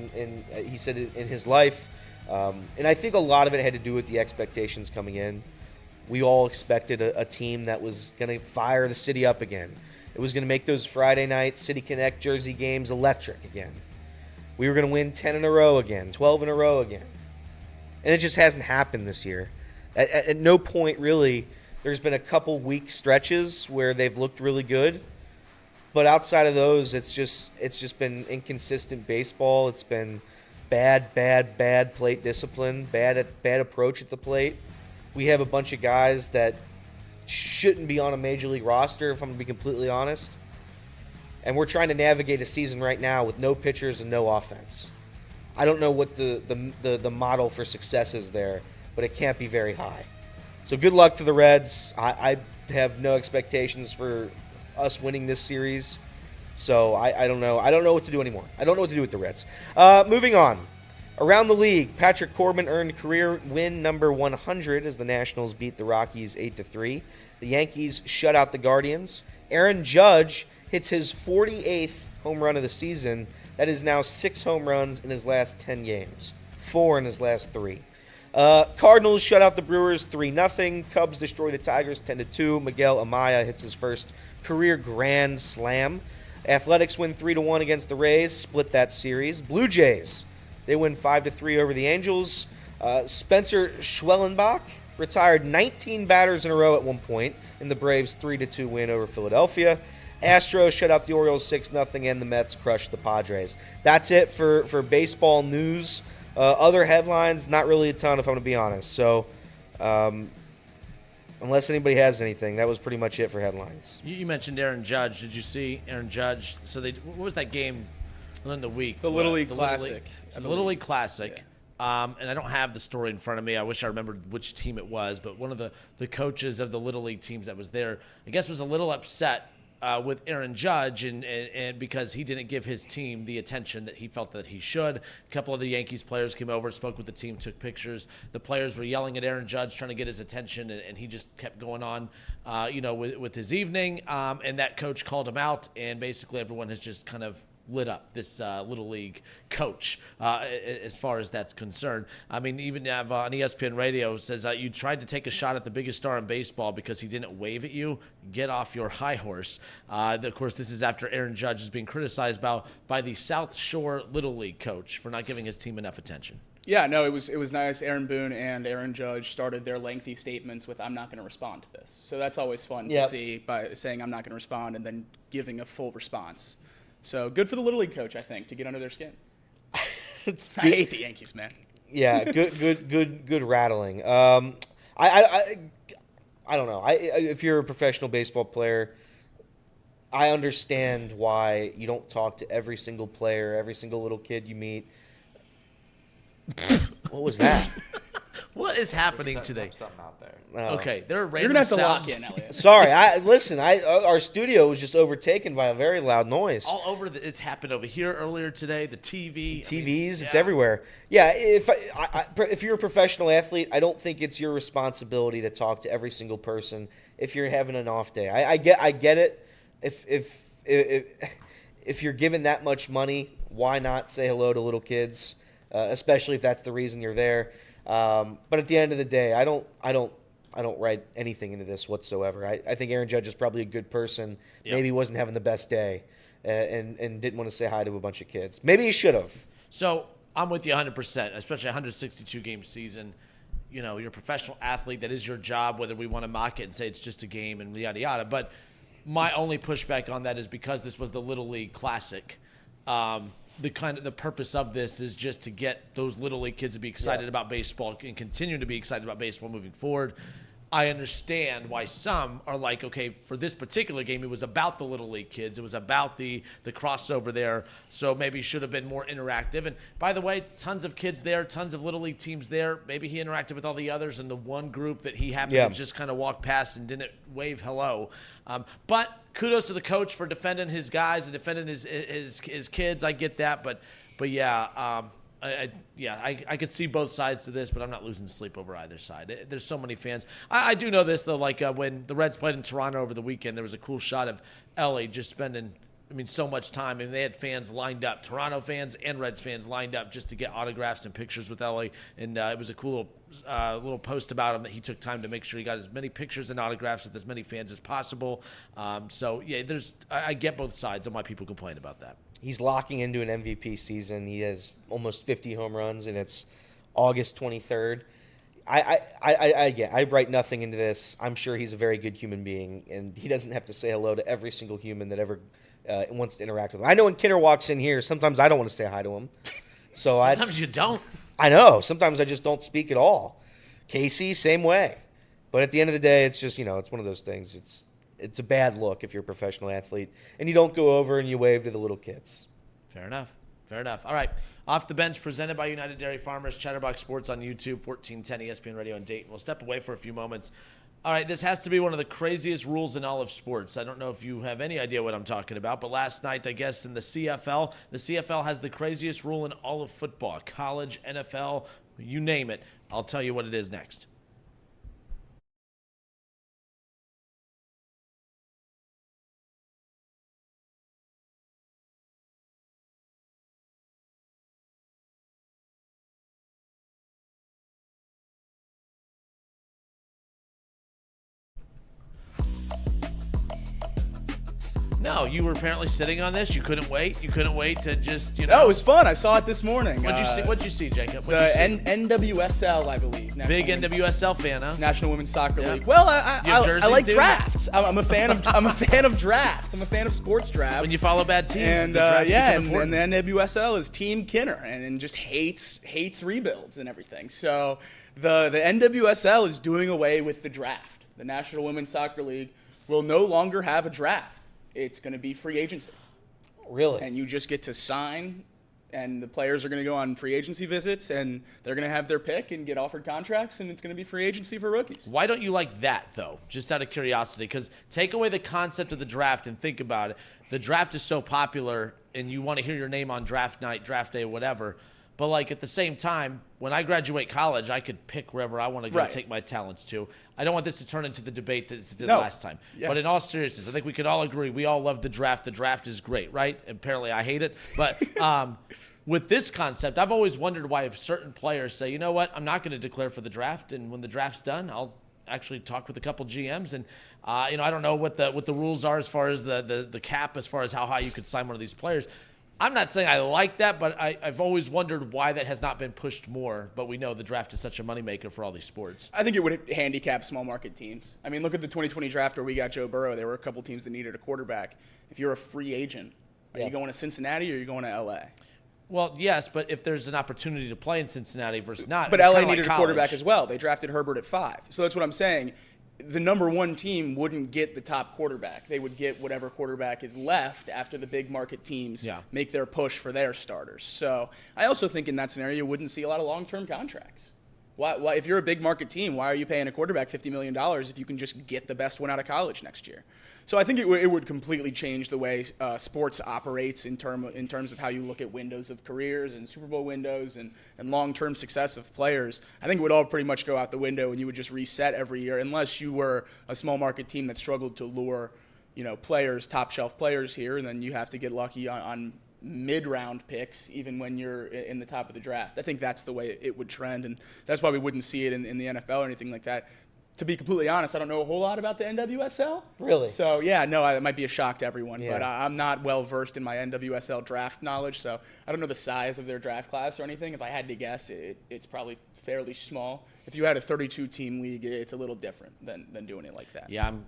he said it in his life. And I think a lot of it had to do with the expectations coming in. We all expected a team that was going to fire the city up again. It was going to make those Friday night City Connect Jersey games electric again. We were going to win 10 in a row again, 12 in a row again. And it just hasn't happened this year. At no point, really, there's been a couple weak stretches where they've looked really good. But outside of those, it's just been inconsistent baseball. It's been bad plate discipline, bad approach at the plate. We have a bunch of guys that shouldn't be on a major league roster, if I'm going to be completely honest. And we're trying to navigate a season right now with no pitchers and no offense. I don't know what the model for success is there, but it can't be very high. So good luck to the Reds. I have no expectations for us winning this series. So I don't know. I don't know what to do anymore. I don't know what to do with the Reds. Moving on. Around the league, Patrick Corbin earned career win number 100 as the Nationals beat the Rockies 8-3. The Yankees shut out the Guardians. Aaron Judge hits his 48th home run of the season. That is now 6 home runs in his last 10 games. 4 in his last 3. Cardinals shut out the Brewers 3-0. Cubs destroy the Tigers 10-2. Miguel Amaya hits his first career grand slam. Athletics win 3-1 against the Rays, split that series. Blue Jays, they win 5-3 over the Angels. Spencer Schwellenbach retired 19 batters in a row at one point in the Braves' 3-2 win over Philadelphia. Astros shut out the Orioles 6-0, and the Mets crushed the Padres. That's it for baseball news. Other headlines, not really a ton, if I'm going to be honest. So, unless anybody has anything, that was pretty much it for headlines. You mentioned Aaron Judge. Did you see Aaron Judge? So what was that game in the week? The Little League Classic. The Little League Classic. Yeah. And I don't have the story in front of me. I wish I remembered which team it was. But one of the coaches of the Little League teams that was there, I guess, was a little upset with Aaron Judge and because he didn't give his team the attention that he felt that he should. A couple of the Yankees players came over, spoke with the team, took pictures. The players were yelling at Aaron Judge, trying to get his attention, and he just kept going on, with his evening. And that coach called him out, and basically everyone has just kind of lit up this Little League coach as far as that's concerned. I mean, even on ESPN Radio says you tried to take a shot at the biggest star in baseball because he didn't wave at you. Get off your high horse. Of course, this is after Aaron Judge is being criticized by the South Shore Little League coach for not giving his team enough attention. Yeah, no, it was nice. Aaron Boone and Aaron Judge started their lengthy statements with "I'm not going to respond to this." So that's always fun to see, by saying "I'm not going to respond" and then giving a full response. So good for the Little League coach, I think, to get under their skin. I hate the Yankees, man. Yeah, good rattling. I don't know. If you're a professional baseball player, I understand why you don't talk to every single player, every single little kid you meet. What was that? What is happening today? Something out there. Okay, there are random You're going to have to sounds. lock in, Elliot. Sorry, our studio was just overtaken by a very loud noise. All over. It's happened over here earlier today. The TV. TVs, it's everywhere. Yeah, if you're a professional athlete, I don't think it's your responsibility to talk to every single person if you're having an off day. I get it. If you're given that much money, why not say hello to little kids, especially if that's the reason you're there. But at the end of the day, I don't write anything into this whatsoever. I think Aaron Judge is probably a good person. Yep. Maybe he wasn't having the best day and didn't want to say hi to a bunch of kids. Maybe he should have. So I'm with you 100%, especially a 162-game season. You know, you're a professional athlete. That is your job, whether we want to mock it and say it's just a game and yada, yada. But my only pushback on that is because this was the Little League Classic. The purpose of this is just to get those Little League kids to be excited about baseball and continue to be excited about baseball moving forward. I understand why some are like, okay, for this particular game, it was about the Little League kids. It was about the crossover there, so maybe should have been more interactive. And by the way, tons of kids there, tons of Little League teams there. Maybe he interacted with all the others in the one group that he happened to just kind of walk past and didn't wave hello. But kudos to the coach for defending his guys and defending his kids. I get that, but yeah. I could see both sides to this, but I'm not losing sleep over either side. There's so many fans. I do know this, though, like when the Reds played in Toronto over the weekend, there was a cool shot of Elly just spending, so much time. And they had fans lined up, Toronto fans and Reds fans lined up just to get autographs and pictures with Elly. And it was a cool little post about him that he took time to make sure he got as many pictures and autographs with as many fans as possible. So, yeah, I get both sides on why people complain about that. He's locking into an MVP season. He has almost 50 home runs, and it's August 23rd. I write nothing into this. I'm sure he's a very good human being, and he doesn't have to say hello to every single human that ever wants to interact with him. I know when Kidder walks in here, sometimes I don't want to say hi to him. So sometimes you don't. I know. Sometimes I just don't speak at all. Casey, same way. But at the end of the day, it's just, it's one of those things. It's a bad look if you're a professional athlete and you don't go over and you wave to the little kids. Fair enough. All right. Off the Bench, presented by United Dairy Farmers, Chatterbox Sports on YouTube, 1410 ESPN Radio in Dayton. We'll step away for a few moments. All right, this has to be one of the craziest rules in all of sports. I don't know if you have any idea what I'm talking about, but last night, I guess, in the CFL has the craziest rule in all of football, college, NFL, you name it. I'll tell you what it is next. No, you were apparently sitting on this. You couldn't wait. You couldn't wait to just, No, it was fun. I saw it this morning. What'd you see, Jacob? NWSL, I believe. Big NWSL fan, huh? National Women's Soccer Yep. League. Well, You have I jerseys, like dude? drafts. I'm a fan of drafts. I'm a fan of sports drafts. When you follow bad teams, and the drafts become and important. the NWSL is Team Kinner and just hates rebuilds and everything. So the NWSL is doing away with the draft. The National Women's Soccer League will no longer have a draft. It's going to be free agency. Really? And you just get to sign, and the players are going to go on free agency visits, and they're going to have their pick and get offered contracts, and it's going to be free agency for rookies. Why don't you like that, though? Just out of curiosity, because take away the concept of the draft and think about it. The draft is so popular, and you want to hear your name on draft night, draft day, whatever. But, like, at the same time, when I graduate college, I could pick wherever I want to go take my talents to. I don't want this to turn into the debate that it did last time. Yeah. But in all seriousness, I think we could all agree we all love the draft. The draft is great, right? Apparently I hate it. But with this concept, I've always wondered why if certain players say, you know what, I'm not going to declare for the draft, and when the draft's done, I'll actually talk with a couple GMs. And, I don't know what the rules are as far as the cap, as far as how high you could sign one of these players. I'm not saying I like that, but I've always wondered why that has not been pushed more. But we know the draft is such a moneymaker for all these sports. I think it would handicap small market teams. I mean, look at the 2020 draft where we got Joe Burrow. There were a couple teams that needed a quarterback. If you're a free agent, are you going to Cincinnati or are you going to L.A.? Well, yes, but if there's an opportunity to play in Cincinnati versus not. But L.A. needed a quarterback as well. They drafted Herbert at 5. So that's what I'm saying. The number one team wouldn't get the top quarterback. They would get whatever quarterback is left after the big market teams make their push for their starters. So I also think in that scenario you wouldn't see a lot of long-term contracts. Why, if you're a big market team, why are you paying a quarterback $50 million if you can just get the best one out of college next year? So I think it would completely change the way sports operates in terms of how you look at windows of careers and Super Bowl windows and long-term success of players. I think it would all pretty much go out the window, and you would just reset every year unless you were a small market team that struggled to lure, players, top shelf players here, and then you have to get lucky on mid-round picks even when you're in the top of the draft. I think that's the way it would trend, and that's why we wouldn't see it in the NFL or anything like that. To be completely honest, I don't know a whole lot about the NWSL. Really? So, it might be a shock to everyone. Yeah. But I'm not well-versed in my NWSL draft knowledge, so I don't know the size of their draft class or anything. If I had to guess, it's probably fairly small. If you had a 32-team league, it's a little different than doing it like that. Yeah, I'm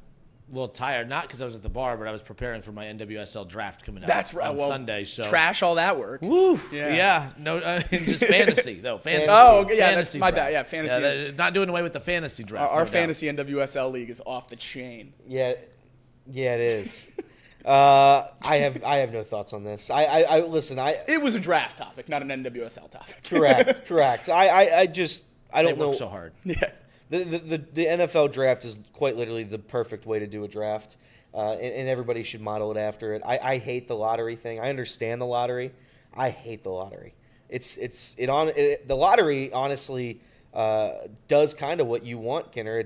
a little tired, not because I was at the bar, but I was preparing for my NWSL draft coming up That's right. on Well, Sunday. So trash all that work. Woo! Yeah. Yeah, no, just fantasy though. Fantasy. Oh, okay, yeah, that's Fantasy my draft. bad. Yeah, fantasy. Not doing away with the fantasy draft. Our no doubt. fantasy NWSL league is off the chain. Yeah, it is. I have no thoughts on this. I listen. It was a draft topic, not an NWSL topic. Correct. I don't They know. work so hard. Yeah. The NFL draft is quite literally the perfect way to do a draft, and everybody should model it after it. I hate the lottery thing. I understand the lottery. I hate the lottery. The lottery honestly does kind of what you want, Kenner.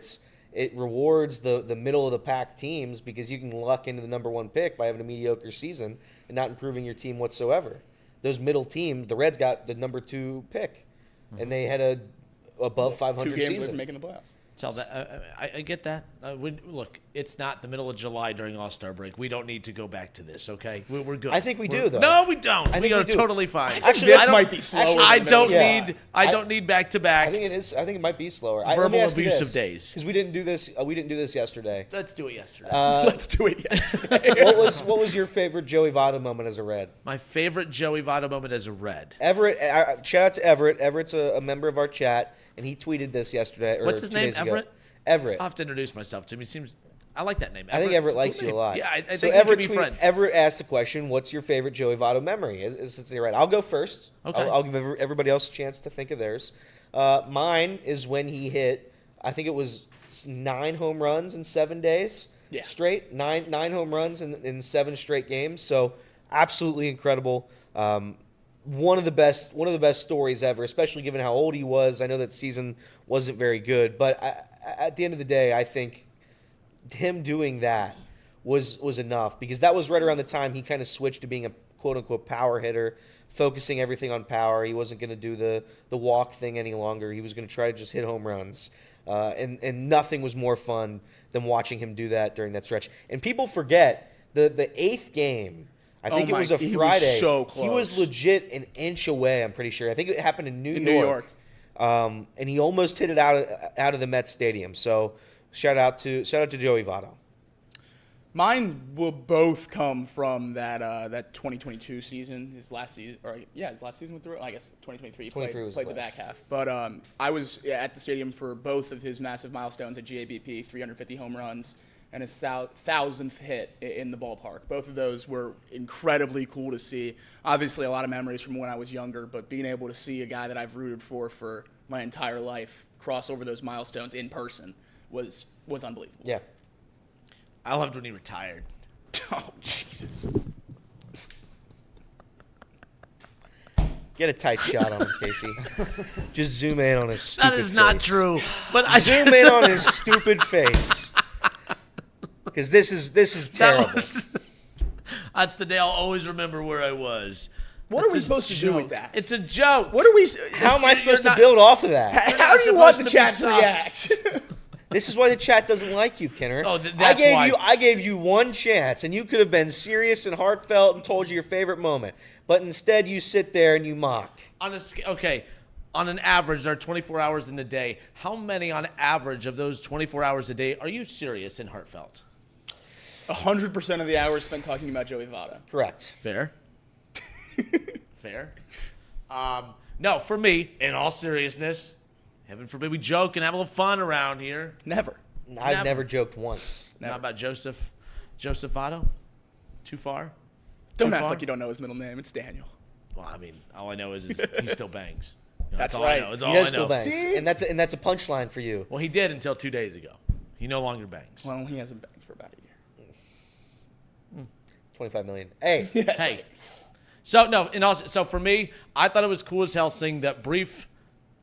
It rewards the middle of the pack teams because you can luck into the number one pick by having a mediocre season and not improving your team whatsoever. Those middle teams, the Reds got the number 2 pick, and they had a above 500 2 games away season. from making the playoffs. Tell that I get that. Look, it's not the middle of July during All-Star break. We don't need to go back to this. Okay, we're good. I think we do, though. No, we don't. I think we are we do. totally fine. Actually, This I don't- might be slower. actually, than I the don't middle. Yeah. need. I don't need back to I back. think it is. I think it might be slower. Verbal abuse of days. because we didn't do this. We didn't do this yesterday. Let's do it yesterday. Let's do it yesterday. What was your favorite Joey Votto moment as a Red? My favorite Joey Votto moment as a Red. Everett. Shout out to Everett. Everett's a member of our chat, and he tweeted this yesterday. Or What's his 2 name? days ago. Everett? Everett. I'll have to introduce myself to him. He seems. I like that name. I think Everett likes Cool you a name. lot. Yeah, I so think Everett we could be friends. Everett asked the question, "What's your favorite Joey Votto memory?" Is Cincinnati Red? I'll go first. Okay. I'll give everybody else a chance to think of theirs. Mine is when he hit. I think it was 9 home runs in 7 days. Yeah. Straight 9 home runs in 7 straight games. So absolutely incredible. One of the best stories ever, especially given how old he was. I know that season wasn't very good, but at the end of the day, I think him doing that was enough because that was right around the time he kind of switched to being a quote-unquote power hitter, focusing everything on power. He wasn't going to do the walk thing any longer. He was going to try to just hit home runs, and nothing was more fun than watching him do that during that stretch. And people forget the 8th game. I think it was a he was Friday. so He was close. legit an inch away, I'm pretty sure. I think it happened in New In New York. And he almost hit it out of the Mets stadium. So shout out to Joey Votto. Mine will both come from that 2022 season, his last season with the I guess 2023 he 23 was played his the last. back half. But I was at the stadium for both of his massive milestones at GABP, 350 home runs and his 1,000th hit in the ballpark. Both of those were incredibly cool to see. Obviously, a lot of memories from when I was younger, but being able to see a guy that I've rooted for my entire life cross over those milestones in person was unbelievable. Yeah. I loved when he retired. Oh, Jesus. Get a tight shot on him, Casey. Just zoom in on his stupid That face. is not true. But I Zoom in on his stupid face. Because this is terrible. That's the day I'll always remember where I was. What It's are we a supposed to do joke. with that? It's a joke. What are we? How am I supposed to not- build off of that? How do you want supposed the to be chat to soft. react? This is why the chat doesn't like you, Kenner. Oh, that's why. I gave you one chance, and you could have been serious and heartfelt and told you your favorite moment. But instead, you sit there and you mock. On an average, there are 24 hours in a day. How many on average of those 24 hours a day are you serious and heartfelt? 100% of the hours spent talking about Joey Votto. Correct. Fair. Fair. No, for me, in all seriousness, heaven forbid we joke and have a little fun around here. Never. I've Never. never joked once. Not about Joseph Votto? Too far? Don't Too act far? like you don't know his middle name. It's Daniel. Well, I mean, all I know is he still bangs. You know, That's all right. I know. That's He all does I still know. bangs, See? and that's a punchline for you. Well, he did until 2 days ago. He no longer bangs. Well, he hasn't banged for about a year. 25 million. Hey, Hey. So, no, and also, so for me, I thought it was cool as hell seeing that brief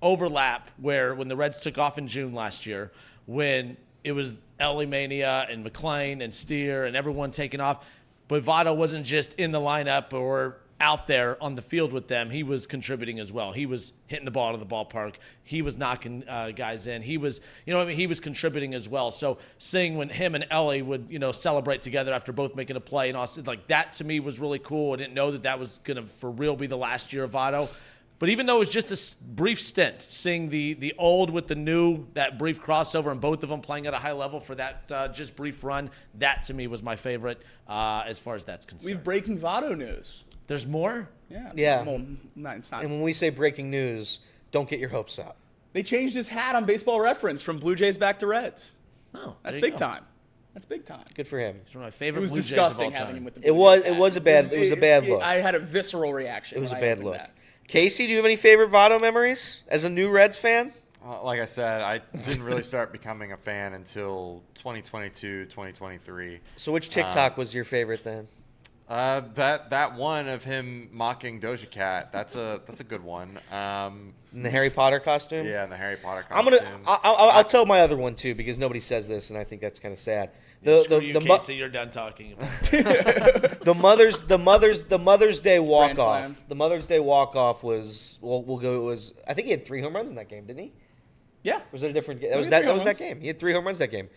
overlap where when the Reds took off in June last year, when it was Elly Mania and McClain and Steer and everyone taking off, but Votto wasn't just in the lineup or out there on the field with them. He was contributing as well. He was hitting the ball out of the ballpark. He was knocking guys in. He was, he was contributing as well. So seeing when him and Elly would, celebrate together after both making a play and also like that to me was really cool. I didn't know that was going to for real be the last year of Votto. But even though it was just a brief stint, seeing the old with the new, that brief crossover, and both of them playing at a high level for that just brief run, that to me was my favorite as far as that's concerned. We have breaking Votto news. There's more? Yeah. Well, no, it's not. And when we say breaking news, don't get your hopes up. They changed his hat on Baseball Reference from Blue Jays back to Reds. Oh, That's there you big go. time. That's big time. Good for him. It's one of my It favorite was Blue Jays of all disgusting having him time. with the It Blue was Jays it hat. was a bad look. I had a visceral reaction. It was a when I bad opened look. that. Casey, do you have any favorite Votto memories as a new Reds fan? Like I said, I didn't really start becoming a fan until 2022, 2023. So which TikTok was your favorite then? That one of him mocking Doja Cat, that's a good one. In the Harry Potter costume? Yeah, in the Harry Potter I'm costume. I'll tell my other one too because nobody says this and I think that's kind of sad. Screw you, Casey, you're done talking about it. The Mother's Day walk off. Slam. The Mother's Day walk off was I think he had 3 home runs in that game, didn't he? Yeah. Or was it a different game? No, That was he had that. 3 That was home that runs. game. He had 3 home runs that game,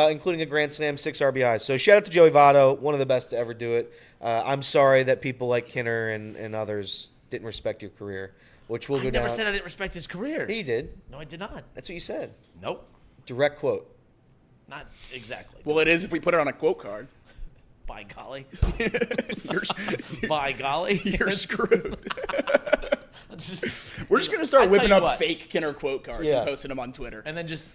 including a grand slam, 6 RBIs. So shout out to Joey Votto, one of the best to ever do it. I'm sorry that people like Kinner and others didn't respect your career, which will I go never down. said I didn't respect his career. He did. No, I did not. That's what you said. Nope. Direct quote. Not exactly. Well, it is if we put it on a quote card. By golly. You're, By golly. you're screwed. Just, We're just going to I start tell whipping you up what. fake Kinner quote cards Yeah. and posting them on Twitter. and then just,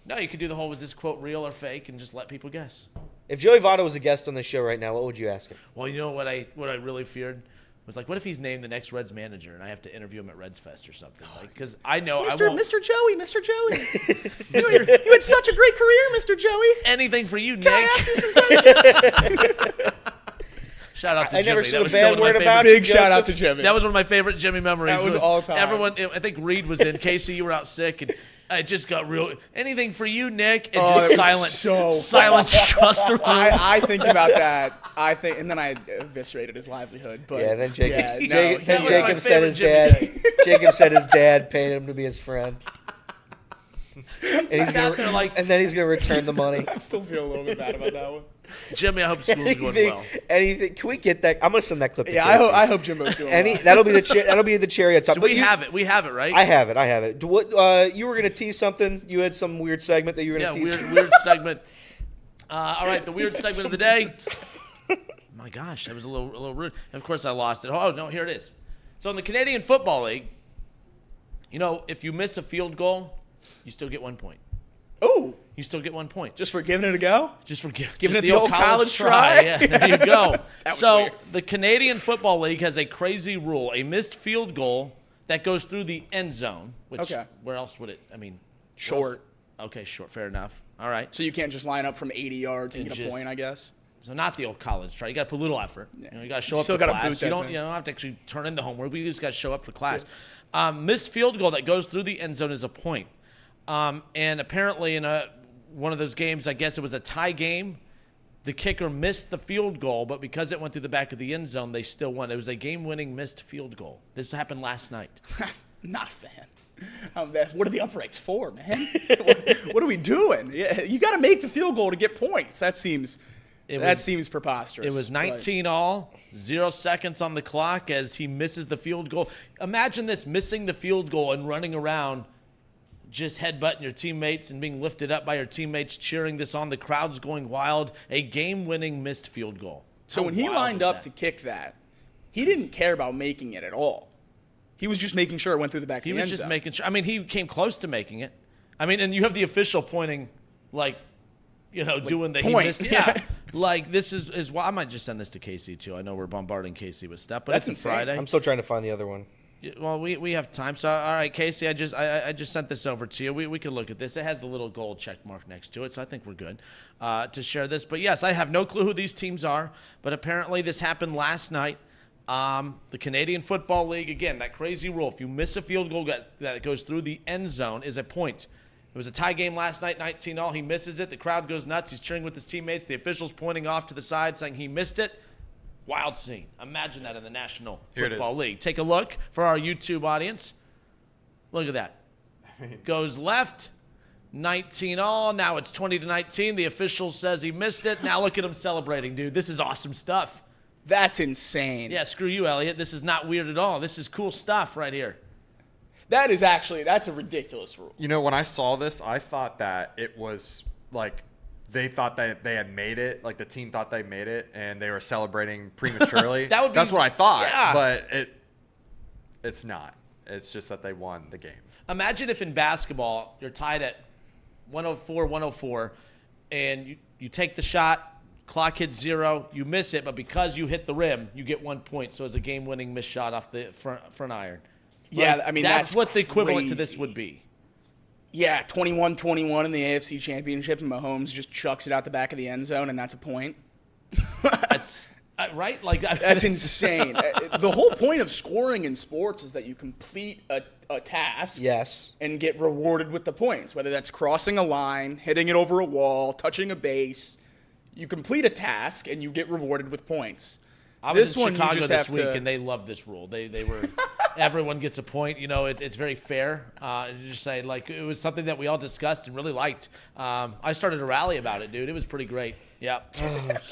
no, you could do the whole, was this quote real or fake, and just let people guess. If Joey Votto was a guest on the show right now, what would you ask him? Well, you know what I really feared? Was like, what if he's named the next Reds manager and I have to interview him at Reds Fest or something? Like, because I know I won't. Mr. Joey. You had such a great career, Mr. Joey. Anything for you, Nick. Can I ask you some questions? Shout out to I Jimmy. never said That a was still bad one of word my about favorite- you. Big shout out Joseph. to Jimmy. That was one of my favorite Jimmy memories. That was all time. Everyone, I think Reed was in. Casey, you were out sick, and I just got real. Anything for you, Nick? And Oh, just that was silence across the room. I think about that. And then I eviscerated his livelihood. But Yeah, then Jacob, yeah, no, Jacob, he then was was- my Jacob said his favorite dad. Jacob said his dad paid him to be his friend, and Sat there like, and then he's gonna return the money. I still feel a little bit bad about that one. Jimmy, I hope school's going well. Anything? Can we get that? I'm gonna send that clip. To Yeah, Casey. I hope Jimbo's doing well. That'll be the cherry on top. Do But we have it? We have it, right? I have it. What? You were gonna tease something. You had some weird segment that you were Yeah, gonna tease. weird segment. All right, the weird segment of the day. My gosh, that was a little rude. And of course, I lost it. Oh no, here it is. So in the Canadian Football League, you know, if you miss a field goal, you still get 1 point. Oh, You still get 1 point. just for giving it a go? Just for Giving just it the old college try. Yeah, there you go. was So weird. the Canadian Football League has a crazy rule: a missed field goal that goes through the end zone. Which, Okay. where else would it? I mean, Short. Okay, short. Fair enough. All right. So you can't just line up from 80 yards and And get a just- point, I guess? So not the old college try. You got to put a little effort. Yeah. You know, you got to show up Still for gotta class. boot that thing. You don't have to actually turn in the homework. We just got to show up for class. Missed field goal that goes through the end zone is a point. And apparently in one of those games, I guess it was a tie game, the kicker missed the field goal, but because it went through the back of the end zone, they still won. It was a game-winning missed field goal. This happened last night. Not a fan. What are the uprights for, man? what are we doing? Yeah, you got to make the field goal to get points. That seems preposterous. It was but- 19 all, 0 seconds on the clock as he misses the field goal. Imagine this, missing the field goal and running around just headbutting your teammates and being lifted up by your teammates, cheering this on. The crowd's going wild. A game-winning missed field goal. So How when he wild lined is up that? to kick that, he didn't care about making it at all. He was just making sure it went through the back of He the was end just zone. making sure. I mean, he came close to making it. I mean, and you have the official pointing, like, you know, doing the point. he missed. Yeah. Like, this is why I might just send this to Casey, too. I know we're bombarding Casey with stuff, but That's it's a insane. Friday. I'm still trying to find the other one. Well, we have time. So, all right, Casey, I just sent this over to you. We could look at this. It has the little gold check mark next to it, so I think we're good to share this. But, yes, I have no clue who these teams are, but apparently this happened last night. The Canadian Football League, again, that crazy rule. If you miss a field goal that goes through the end zone is a point. It was a tie game last night, 19 all. He misses it. The crowd goes nuts. He's cheering with his teammates. The officials pointing off to the side saying he missed it. Wild scene. Imagine that in the National Here it Football is. League. Take a look for our YouTube audience. Look at that. Goes left, 19 all. Now it's 20-19. The official says he missed it. Now look at him celebrating, dude. This is awesome stuff. That's insane. Yeah, screw you, Elliot. This is not weird at all. This is cool stuff right here. That's a ridiculous rule. You know, when I saw this, I thought that it was like they thought that they had made it, like the team thought they made it, and they were celebrating prematurely. That's what I thought, but it's not. It's just that they won the game. Imagine if in basketball you're tied at 104, and you take the shot, clock hits 0, you miss it, but because you hit the rim, you get 1 point. So it's a game-winning missed shot off the front iron. Yeah, I mean, that's what the equivalent to crazy. this would be. Yeah, 21-21 in the AFC Championship, and Mahomes just chucks it out the back of the end zone, and that's a point. That's right. Like That's insane. The whole point of scoring in sports is that you complete a task, Yes. and get rewarded with the points. Whether that's crossing a line, hitting it over a wall, touching a base, you complete a task and you get rewarded with points. I was This in one, you Chicago just this have week, to- and they love this rule. They were everyone gets a point. You know, it's very fair. Just say like it was something that we all discussed and really liked. I started a rally about it, dude. It was pretty great. Yeah.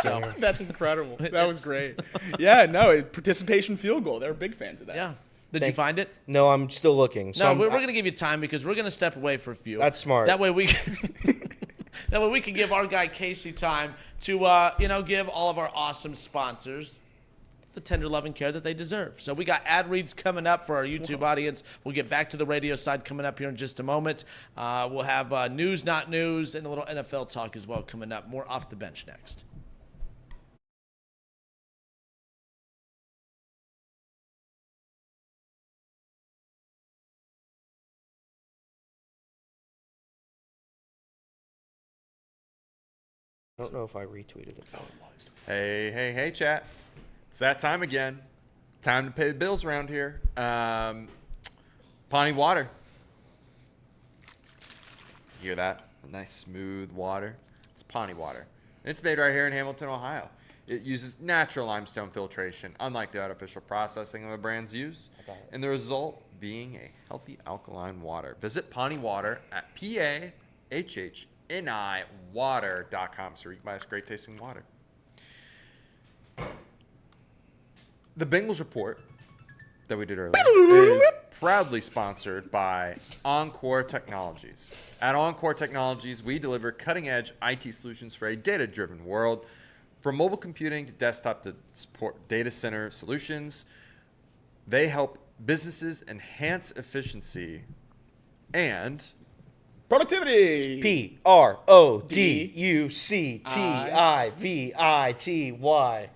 So That's incredible. That was great. Yeah, no, participation field goal. They were big fans of that. yeah. Did you find it? No, I'm still looking. So No, I'm- we're going to give you time because we're going to step away for a few. That's smart. That way we can give our guy Casey time to give all of our awesome sponsors the tender love and care that they deserve. So we got ad reads coming up for our YouTube audience. We'll get back to the radio side coming up here in just a moment. We'll have news, not news, and a little NFL talk as well coming up. More off the bench next. I don't know if I retweeted it. Hey, chat. It's that time again. Time to pay the bills around here. Pawnee water. You hear that? Nice smooth water. It's Pawnee water. It's made right here in Hamilton, Ohio. It uses natural limestone filtration, unlike the artificial processing the brands use, and the result being a healthy alkaline water. Visit Pawnee Water at PAHHNI water.com so you can buy this great tasting water. The Bengals report that we did earlier is proudly sponsored by Encore Technologies. At Encore Technologies, we deliver cutting-edge IT solutions for a data-driven world. From mobile computing to desktop to support data center solutions, they help businesses enhance efficiency and Productivity. PRODUCTIVITY.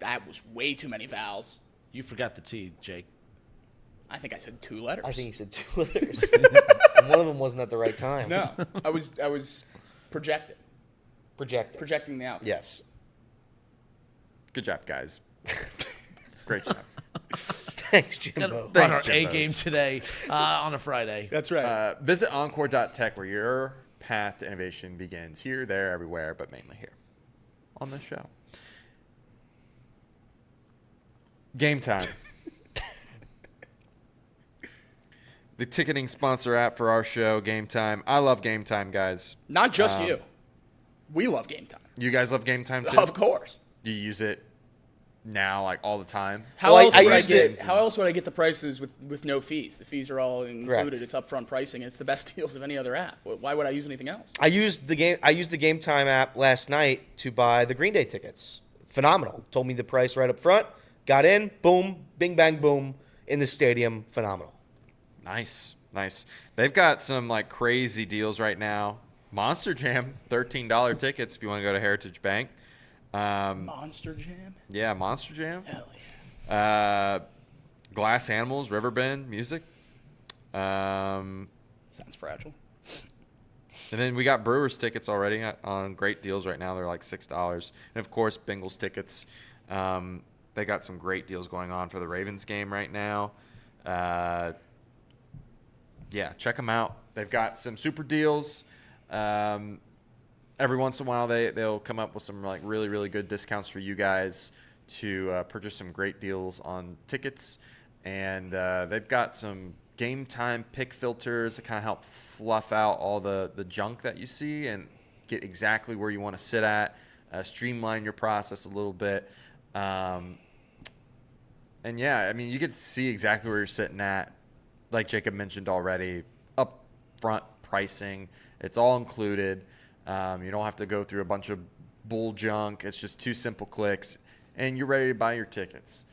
That was way too many vowels. You forgot the T, Jake. I think I said 2 letters. I think he said 2 letters. And one of them wasn't at the right time. No, I was projecting the outcome. Yes. good job, guys. Great job. Thanks, Jimbo. On our Jimbos. A game today on a Friday. That's right. Visit encore.tech where your path to innovation begins. Here, there, everywhere, but mainly here on the show. Game time. The ticketing sponsor app for our show, Game Time. I love Game Time, guys. Not just you. We love Game Time. You guys love Game Time too? Of course. Do you use it now, like all the time? How Well, else I would I used get? it- How else would I get the prices with no fees? The fees are all included. Correct. It's upfront pricing. It's the best deals of any other app. Why would I use anything else? I used the Game Time app last night to buy the Green Day tickets. Phenomenal. Told me the price right up front. Got in, boom, bing bang boom, in the stadium. Phenomenal. Nice. They've got some like crazy deals right now. Monster Jam, $13 tickets if you want to go to Heritage Bank. Monster Jam. Yeah, Monster Jam. Hell yeah. Glass Animals, Riverbend Music. Sounds fragile. And then we got Brewers tickets already on great deals right now. They're like $6. And of course, Bengals tickets. They got some great deals going on for the Ravens game right now. Yeah, check them out. They've got some super deals. Every once in a while, they'll come up with some like really, really good discounts for you guys to purchase some great deals on tickets. And they've got some game time pick filters that kind of help fluff out all the junk that you see and get exactly where you want to sit at, streamline your process a little bit. And yeah, I mean, you get to see exactly where you're sitting at like Jacob mentioned already, upfront pricing. It's all included. You don't have to go through a bunch of bull junk. It's just 2 simple clicks, and you're ready to buy your tickets.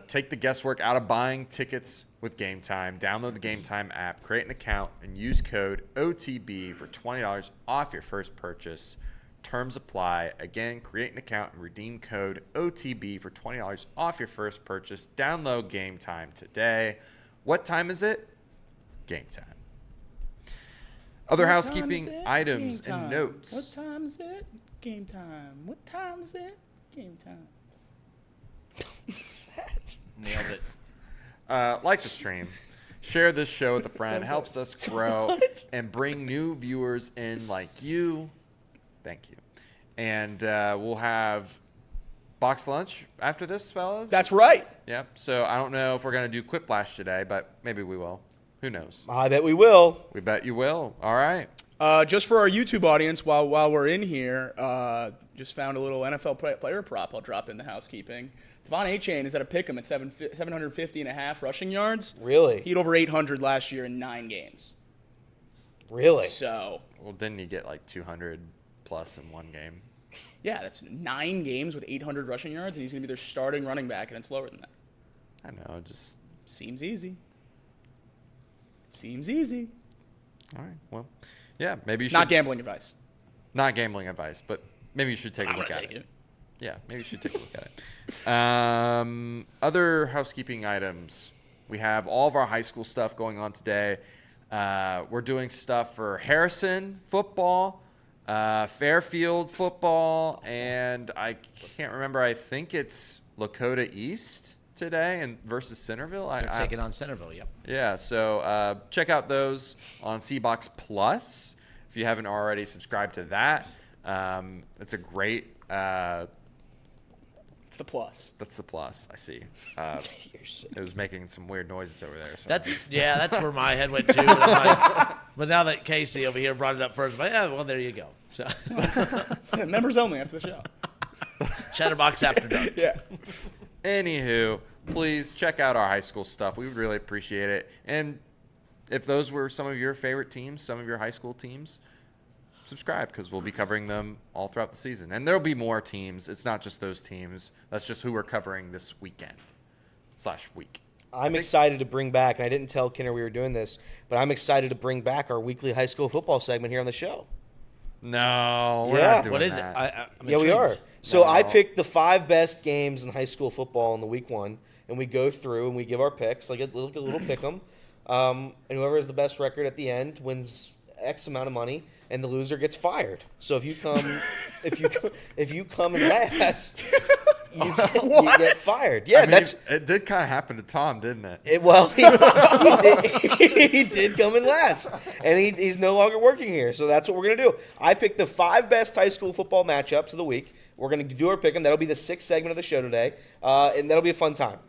Take the guesswork out of buying tickets with Game Time. Download the Game Time app, create an account, and use code OTB for $20 off your first purchase. Terms apply. Again, create an account and redeem code OTB for $20 off your first purchase. Download Game Time today. What time is it? Game Time. Other housekeeping items and notes. What time is it? Game time. What time is it? Game time. Nailed it. Like the stream. Share this show with a friend. Helps us grow and bring new viewers in like you. Thank you. And we'll have box lunch after this, fellas. That's right. Yep. So I don't know if we're going to do Quiplash today, but maybe we will. Who knows? I bet we will. We bet you will. All right. Just for our YouTube audience, while we're in here, just found a little NFL player prop I'll drop in the housekeeping. Devon A-Chain is at a pick'em at 750.5 rushing yards. Really? He had over 800 last year in 9 games. Really? So, Well, didn't he get like 200 plus in one game? yeah, that's 9 games with 800 rushing yards, and he's going to be their starting running back, and it's lower than that. I know. Just Seems easy. Seems easy. all right. Well, yeah. Maybe you should. Not gambling advice. Not gambling advice, but maybe you should take a I'm look going at to take it. Yeah, maybe you should take a look at it. Other housekeeping items. We have all of our high school stuff going on today. We're doing stuff for Harrison football, Fairfield football, and I can't remember. I think it's Lakota East today and versus Centerville. They're taking on Centerville, yep. Yeah, so check out those on CBox Plus if you haven't already subscribed to that. It's a great. It's the plus. That's the plus. I see. It was making some weird noises over there. So That's where my head went too. But, but now that Casey over here brought it up first, but yeah, well, there you go. So Members only after the show. Chatterbox after dark. Yeah. Anywho, please check out our high school stuff. We would really appreciate it. And if those were some of your favorite teams, some of your high school teams, subscribe because we'll be covering them all throughout the season. And there'll be more teams. It's not just those teams. That's just who we're covering this weekend/week. I'm excited to bring back, and I didn't tell Kinner we were doing this, but I'm excited to bring back our weekly high school football segment here on the show. No, we're Yeah. not doing What is that. it? I'm Yeah, we intrigued. are. So No. I picked the 5 best games in high school football in the week 1, and we go through and we give our picks, like a little pick 'em. And whoever has the best record at the end wins X amount of money, and the loser gets fired. So if you come in last, you get fired. Yeah, I mean, it did kind of happen to Tom, didn't it? He did come in last, and he's no longer working here. So that's what we're gonna do. I picked the 5 best high school football matchups of the week. We're gonna do our pick 'em. That'll be the 6th segment of the show today, and that'll be a fun time.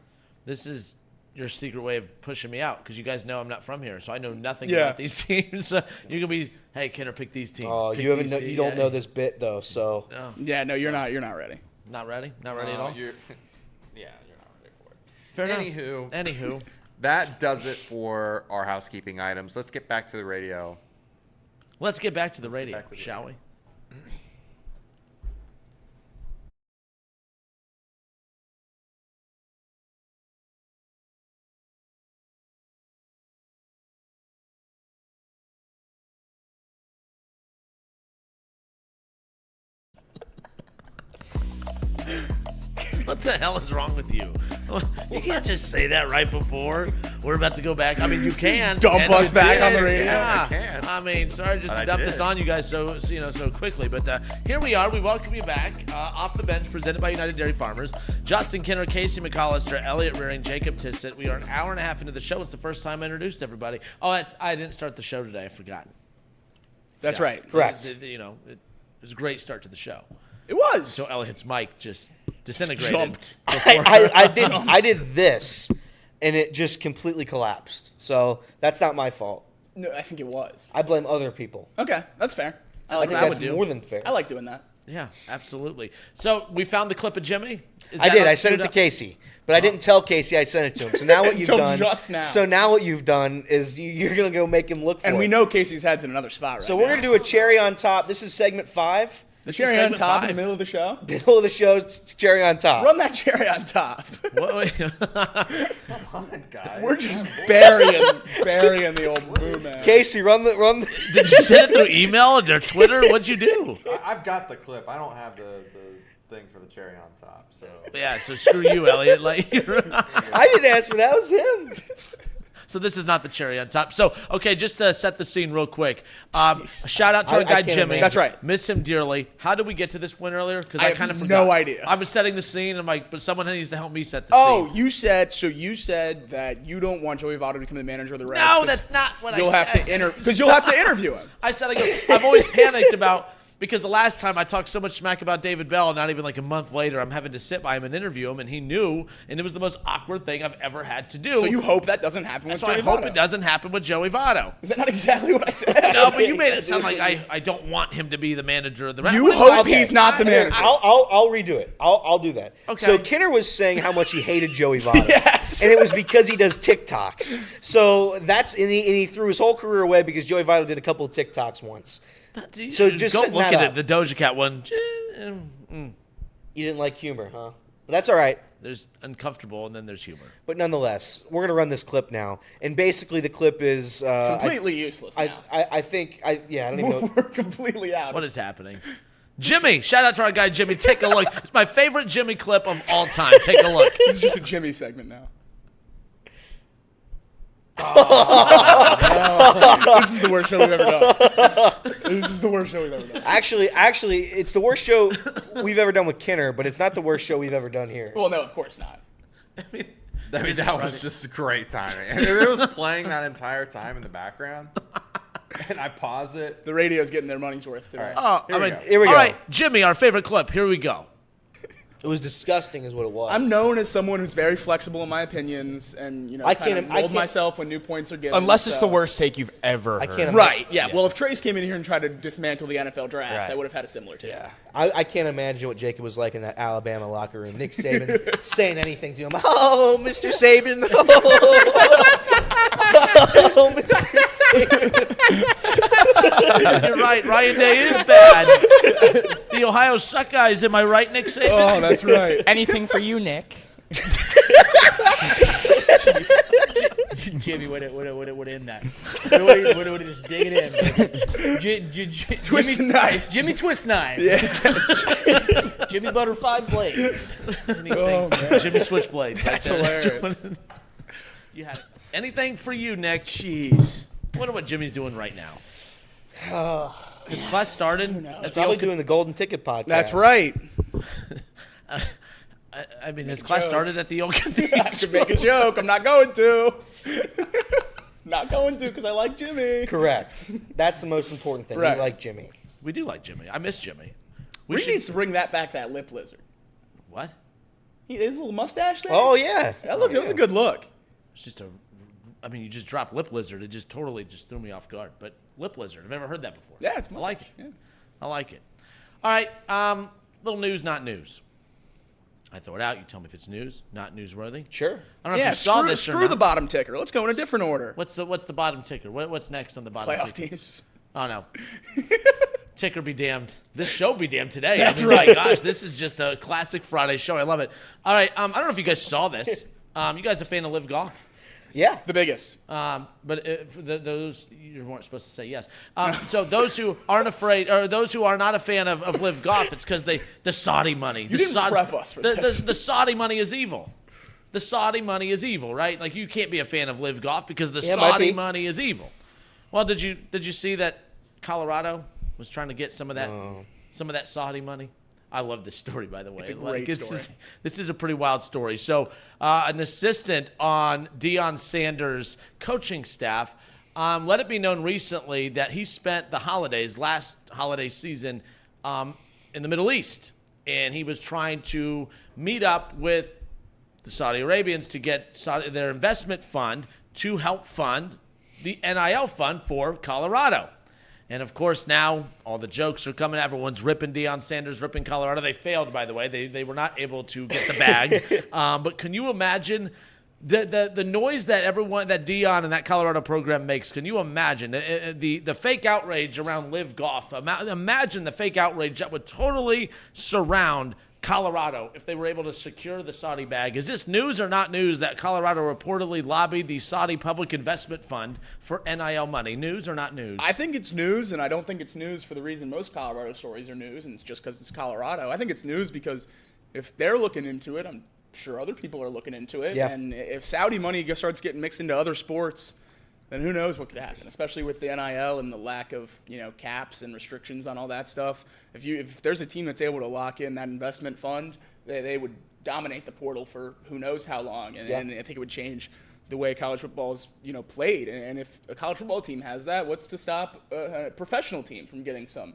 This is your secret way of pushing me out because you guys know I'm not from here, so I know nothing Yeah. about these teams. So you can be, hey, Kenner, pick these teams. Oh, Pick you haven't. these teams. You don't know this bit though, so. No, Yeah, no, you're not ready. not ready. Not ready at all. You're not ready for it. Fair enough. Anywho, that does it for our housekeeping items. Let's get back to the radio. Let's get back to the radio, shall we? What the hell is wrong with you? You can't just say that right before we're about to go back. I mean, you can. Dump and us you back did. on the radio. Yeah. I can. I mean, sorry just But to I dump did. this on you guys so quickly. But here we are. We welcome you back. Off the bench, presented by United Dairy Farmers. Justin Kinner, Casey McAllister, Elliot Rearing, Jacob Tissett. We are an hour and a half into the show. It's the first time I introduced everybody. Oh, I didn't start the show today. I forgot. That's Yeah. right. Correct. It was a great start to the show. It was. So Elliot's mic just disintegrated. Jumped. I did this, and it just completely collapsed. So that's not my fault. No, I think it was. I blame other people. Okay, that's fair. I I like think that. that's more than fair. I like doing that. Yeah, absolutely. So we found the clip of Jimmy. Is I that did. on I sent it to Shootout? Casey, but I didn't tell Casey I sent it to him. So now what you've Until done? just now. So now what you've done is you're gonna go make him look for And it. we know Casey's head's in another spot right So now. we're gonna do a cherry on top. This is segment 5. the This is cherry on segment top in 5. the middle of the show. Middle of the show, it's cherry on top. Run that cherry on top. Guys. We're just burying the old boo man. Casey, run the. Did you send it through email or Twitter? What'd you do? I've got the clip. I don't have the thing for the cherry on top. So Yeah, so screw you, Elliot. Like, I didn't ask for that. It was him. so this is not the cherry on top. So, okay, just to set the scene real quick. A shout out to our I guy can't Jimmy. imagine. That's right. Miss him dearly. How did we get to this point earlier? Because I I have kind of no forgot. idea. I was setting the scene. I'm like, but someone needs to help me set the Oh, scene. you said that you don't want Joey Votto to become the manager of the Reds. No, 'cause that's not what I You'll said. have to because you'll have to interview him. I said, I've always panicked about, because the last time I talked so much smack about David Bell, not even like a month later, I'm having to sit by him and interview him, and he knew, and it was the most awkward thing I've ever had to do. So you hope that doesn't happen with So Joey I hope Votto. it doesn't happen with Joey Votto. Is that not exactly what I said? No, but you made it sound like I don't want him to be the manager of the Reds. You What is- hope he's not the Here, manager. I'll redo it. I'll do that. Okay. So Kinner was saying how much he hated Joey Votto. Yes. And it was because he does TikToks. So that's and he threw his whole career away because Joey Votto did a couple of TikToks once. So just go setting look that at up. it. The Doja Cat one. You didn't like humor, huh? But that's all right. There's uncomfortable, and then there's humor. But nonetheless, we're gonna run this clip now, and basically the clip is Completely useless now. I think I don't even know. We're completely out. What is happening? Jimmy, shout out to our guy Jimmy. Take a look. It's my favorite Jimmy clip of all time. Take a look. This is just a Jimmy segment now. This is the worst show we've ever done. This is the worst show we've ever done. Actually, it's the worst show we've ever done with Kinner, but it's not the worst show we've ever done here. Well, no, of course not. that was just great timing. It was playing that entire time in the background, and I pause it. The radio's getting their money's worth today. Oh, Here we go. Here we all go. right, Jimmy, our favorite clip. Here we go. It was disgusting, is what it was. I'm known as someone who's very flexible in my opinions, and I kind of can't- I mold can't- myself when new points are given. Unless it's so- the worst take you've ever heard. can't Right? Yeah. Well, if Trace came in here and tried to dismantle the NFL draft, Right. I would have had a similar take. Yeah. I can't imagine what Jacob was like in that Alabama locker room. Nick Saban saying anything to him. Oh, Mr. Saban. Oh, Mr. Saban. You're right. Ryan Day is bad. The Ohio Suck guys. Am I right, Nick Saban? Oh, that's right. Anything for you, Nick. Jimmy would end that. Would just dig it in. Twist the knife. Jimmy Twist Knife. Jimmy Butterfly Blade. Oh, man. Jimmy Switchblade. That's hilarious. You had it. Anything for you, Nick? Jeez. I wonder what Jimmy's doing right now. His class started. He's probably doing the Golden Ticket podcast. That's right. I mean, his class joke. started at the old I could make a joke. I'm not going to. Not going to because I like Jimmy. Correct. That's the most important thing. Right. We like Jimmy. We do like Jimmy. I miss Jimmy. Reed needs to bring that back, that lip lizard. What? His little mustache there. Oh, yeah. That was a good look. It's just a. I mean, you just dropped lip lizard. It just totally just threw me off guard. But lip lizard, I've never heard that before. Yeah, it's I like it. mustache, yeah. I like it. All right. Little news, not news. I throw it out. You tell me if it's news, not newsworthy. Sure. I don't know Yeah, if you saw screw, this or screw not. the bottom ticker. Let's go in a different order. What's the bottom ticker? What's next on the bottom Playoff ticker? teams. Oh no. Ticker be damned. This show be damned today. That's My right. gosh, this is just a classic Friday show. I love it. All right. I don't know if you guys saw this. You guys a fan of Live Golf? Yeah. The biggest. But for those you weren't supposed to say yes. So those who aren't afraid, or those who are not a fan of Live Golf, it's because the Saudi money. You didn't prep us for this. The Saudi money is evil. The Saudi money is evil, right? Like you can't be a fan of Live Golf because the Yeah, it might Saudi be. money is evil. Well, did you see that Colorado was trying to get some of that Saudi money? I love this story, by the way. It's a great story. This is a pretty wild story. So, an assistant on Deion Sanders' coaching staff let it be known recently that he spent the last holiday season, in the Middle East. And he was trying to meet up with the Saudi Arabians to get their investment fund to help fund the NIL fund for Colorado. And, of course, now all the jokes are coming. Everyone's ripping Deion Sanders, ripping Colorado. They failed, by the way. They were not able to get the bag. But can you imagine the noise that Deion and that Colorado program makes? Can you imagine the fake outrage around Live Golf? Imagine the fake outrage that would totally surround Colorado if they were able to secure the Saudi bag. Is this news or not news that Colorado reportedly lobbied the Saudi Public Investment Fund for NIL money? News or not news? I think it's news, and I don't think it's news for the reason most Colorado stories are news, and it's just because it's Colorado. I think it's news because if they're looking into it, I'm sure other people are looking into it. Yeah. And if Saudi money starts getting mixed into other sports, then who knows what could happen, especially with the NIL and the lack of, caps and restrictions on all that stuff. If there's a team that's able to lock in that investment fund, they would dominate the portal for who knows how long. And, and I think it would change the way college football is, played. And if a college football team has that, what's to stop a professional team from getting some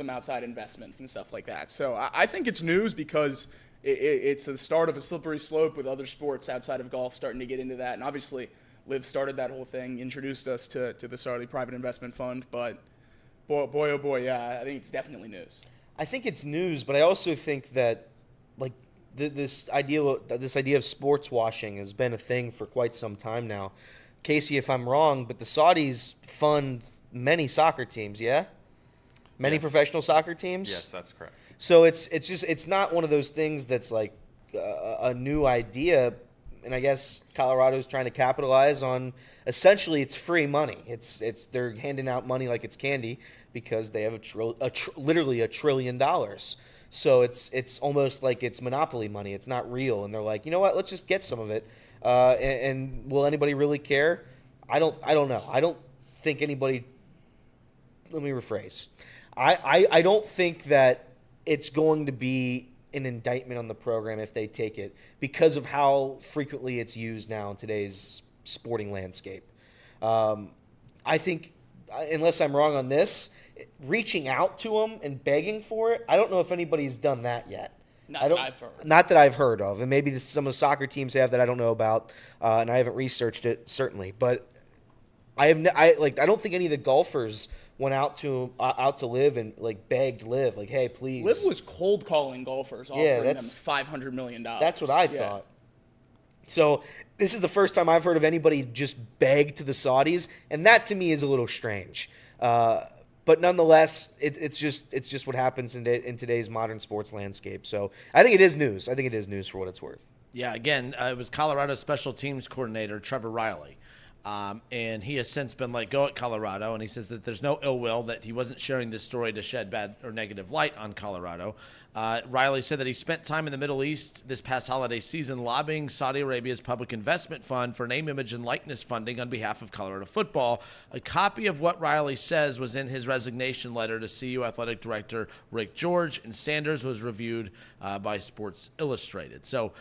outside investments and stuff like that? So I think it's news because it's the start of a slippery slope with other sports outside of golf starting to get into that. And obviously, Liv started that whole thing, introduced us to the Saudi Private Investment Fund, but boy, oh boy, yeah, I think it's definitely news. I think it's news, but I also think that this idea of sports washing has been a thing for quite some time now. Casey, if I'm wrong, but the Saudis fund many soccer teams, yeah? Many professional soccer teams? Yes, that's correct. So it's not one of those things that's like a new idea. And I guess Colorado's trying to capitalize on, essentially, it's free money. They're handing out money like it's candy because they have literally $1 trillion. So it's almost like it's monopoly money. It's not real. And they're like, you know what? Let's just get some of it. And will anybody really care? I don't know. I don't think anybody. Let me rephrase. I don't think that it's going to be an indictment on the program if they take it because of how frequently it's used now in today's sporting landscape. I think, unless I'm wrong on this, reaching out to them and begging for it, I don't know if anybody's done that yet. Not that I've heard of. And maybe some of the soccer teams have that I don't know about, and I haven't researched it, certainly. But I don't think any of the golfers went out to Liv and begged Liv, hey, please. Liv was cold calling golfers, offering them $500 million. That's what I thought. So this is the first time I've heard of anybody just beg to the Saudis, and that to me is a little strange. But nonetheless, it's just what happens in today's modern sports landscape. So I think it is news. I think it is news for what it's worth. Yeah, again, it was Colorado special teams coordinator Trevor Riley. And he has since been let go at Colorado, and he says that there's no ill will, that he wasn't sharing this story to shed bad or negative light on Colorado. Riley said that he spent time in the Middle East this past holiday season lobbying Saudi Arabia's Public Investment Fund for name, image, and likeness funding on behalf of Colorado football. A copy of what Riley says was in his resignation letter to CU Athletic Director Rick George, and Sanders was reviewed by Sports Illustrated. So,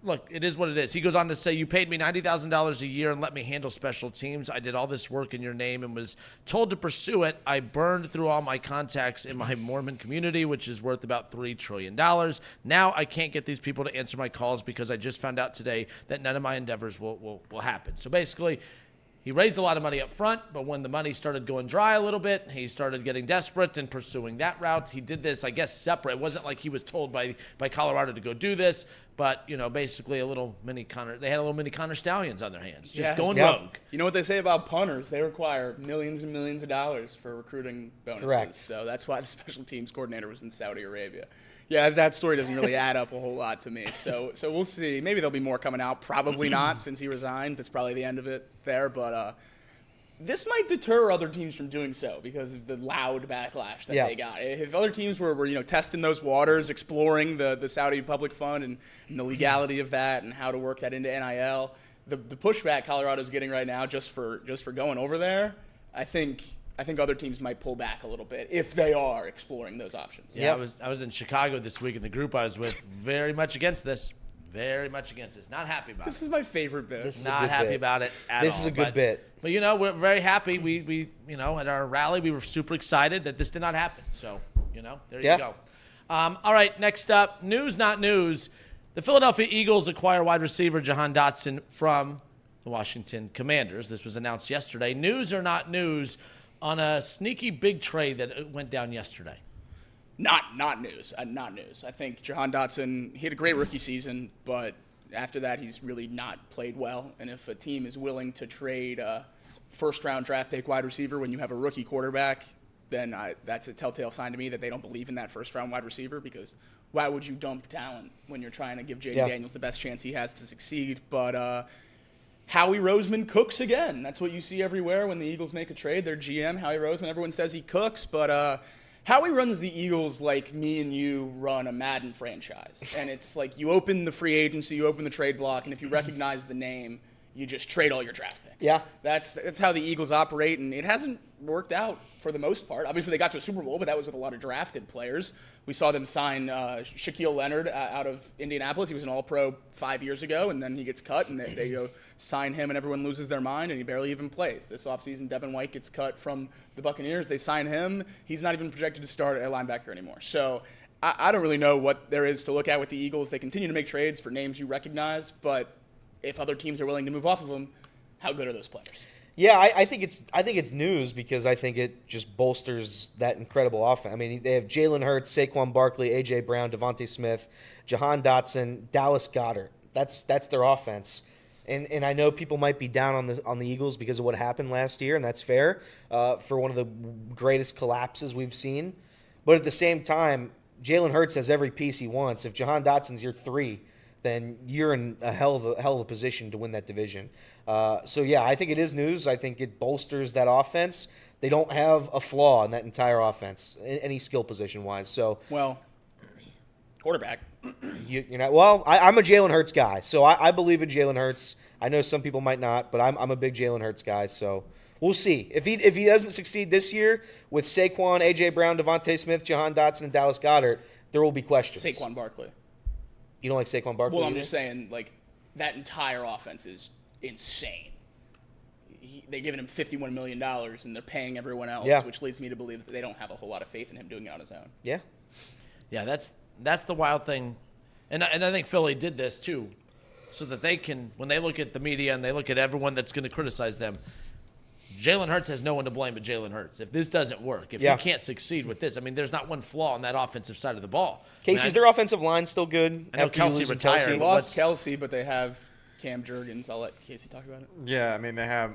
look, it is what it is. He goes on to say, you paid me $90,000 a year and let me handle special teams. I did all this work in your name and was told to pursue it. I burned through all my contacts in my Mormon community, which is worth about $3 trillion. Now I can't get these people to answer my calls because I just found out today that none of my endeavors will happen. So basically, he raised a lot of money up front, but when the money started going dry a little bit, he started getting desperate and pursuing that route. He did this, I guess, separate. It wasn't like he was told by Colorado to go do this, but, basically they had a little mini Connor Stallions on their hands, just going rogue. You know what they say about punters? They require millions and millions of dollars for recruiting bonuses. Correct. So that's why the special teams coordinator was in Saudi Arabia. Yeah, that story doesn't really add up a whole lot to me. So we'll see. Maybe there'll be more coming out. Probably not, since he resigned. That's probably the end of it there. But this might deter other teams from doing so because of the loud backlash that they got. If other teams were testing those waters, exploring the Saudi public fund and the legality of that and how to work that into NIL, the pushback Colorado's getting right now just for going over there, I think other teams might pull back a little bit if they are exploring those options. Yeah, I was in Chicago this week, and the group I was with very much against this. Very much against this. Not happy about it. This is my favorite bit. Not happy about it at all. This is a good bit. But, we're very happy. We at our rally, we were super excited that this did not happen. So, there you go. All right, next up, news, not news. The Philadelphia Eagles acquire wide receiver Jahan Dotson from the Washington Commanders. This was announced yesterday. News or not news, on a sneaky big trade that went down yesterday. Not news. Not news. I think Jahan Dotson, he had a great rookie season, but after that, he's really not played well. And if a team is willing to trade a first-round draft pick wide receiver when you have a rookie quarterback, then that's a telltale sign to me that they don't believe in that first-round wide receiver, because why would you dump talent when you're trying to give Jaden Daniels the best chance he has to succeed? But Howie Roseman cooks again. That's what you see everywhere when the Eagles make a trade. Their GM, Howie Roseman, everyone says he cooks, but Howie runs the Eagles like me and you run a Madden franchise. And it's like you open the free agency, you open the trade block, and if you recognize the name, you just trade all your draft picks. Yeah. That's how the Eagles operate, and it hasn't worked out for the most part. Obviously, they got to a Super Bowl, but that was with a lot of drafted players. We saw them sign Shaquille Leonard out of Indianapolis. He was an All-Pro 5 years ago, and then he gets cut, and they go sign him, and everyone loses their mind, and he barely even plays. This offseason, Devin White gets cut from the Buccaneers. They sign him. He's not even projected to start at linebacker anymore. So I don't really know what there is to look at with the Eagles. They continue to make trades for names you recognize, but if other teams are willing to move off of them, how good are those players? Yeah, I think it's news because I think it just bolsters that incredible offense. I mean, they have Jalen Hurts, Saquon Barkley, A.J. Brown, Devontae Smith, Jahan Dotson, Dallas Goedert. That's their offense. And I know people might be down on the Eagles because of what happened last year, and that's fair for one of the greatest collapses we've seen. But at the same time, Jalen Hurts has every piece he wants. If Jahan Dotson's your 3, then you're in a hell of a position to win that division. So, yeah, I think it is news. I think it bolsters that offense. They don't have a flaw in that entire offense, any skill position-wise. So, well, quarterback. You're not. Well, I'm a Jalen Hurts guy, so I believe in Jalen Hurts. I know some people might not, but I'm a big Jalen Hurts guy. So we'll see if he doesn't succeed this year with Saquon, A.J. Brown, Devontae Smith, Jahan Dotson, and Dallas Goedert. There will be questions. Saquon Barkley. You don't like Saquon Barkley? Well, I'm just saying, like, that entire offense is insane. They're giving him $51 million, and they're paying everyone else, which leads me to believe that they don't have a whole lot of faith in him doing it on his own. Yeah. Yeah, that's the wild thing. And I think Philly did this, too, so that they can, when they look at the media and they look at everyone that's going to criticize them, Jalen Hurts has no one to blame but Jalen Hurts. If this doesn't work, if he can't succeed with this, I mean, there's not one flaw on that offensive side of the ball. Casey's their offensive line still good? I know Kelsey retired. They lost Kelsey, but they have Cam Jurgens. I'll let Casey talk about it. Yeah, I mean, they have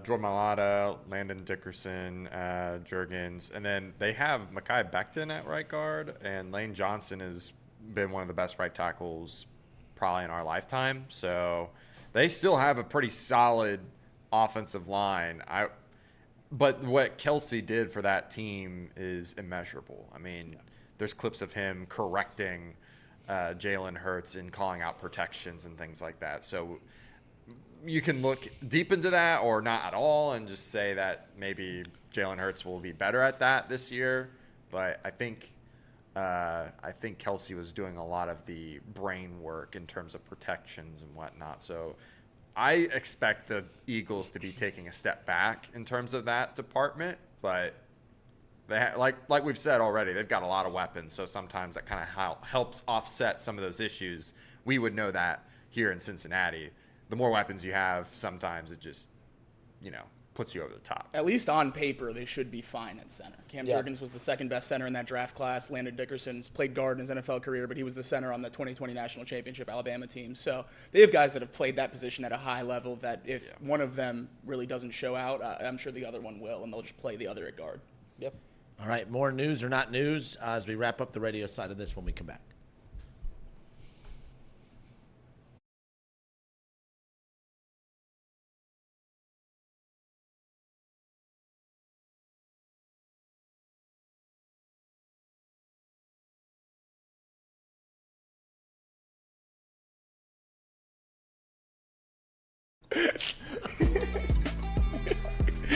Jordan Mailata, Landon Dickerson, Jurgens, and then they have Mekhi Becton at right guard, and Lane Johnson has been one of the best right tackles probably in our lifetime. So they still have a pretty solid offensive line. But what Kelsey did for that team is immeasurable. I mean, there's clips of him correcting Jalen Hurts and calling out protections and things like that. So you can look deep into that or not at all and just say that maybe Jalen Hurts will be better at that this year. But I think Kelsey was doing a lot of the brain work in terms of protections and whatnot. So I expect the Eagles to be taking a step back in terms of that department, but they like we've said already, they've got a lot of weapons, so sometimes that kind of helps offset some of those issues. We would know that here in Cincinnati. The more weapons you have, sometimes it just, puts you over the top. At least on paper, they should be fine at center. Cam Jurgens was the second best center in that draft class. Landon Dickerson's played guard in his NFL career, but he was the center on the 2020 National Championship Alabama team. So they have guys that have played that position at a high level that if one of them really doesn't show out, I'm sure the other one will, and they'll just play the other at guard. Yep. All right, more news or not news as we wrap up the radio side of this when we come back.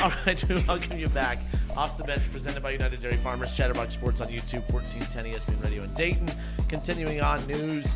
All right, we welcome you back. Off the Bench, presented by United Dairy Farmers, Chatterbox Sports on YouTube, 1410 ESPN Radio in Dayton. Continuing on news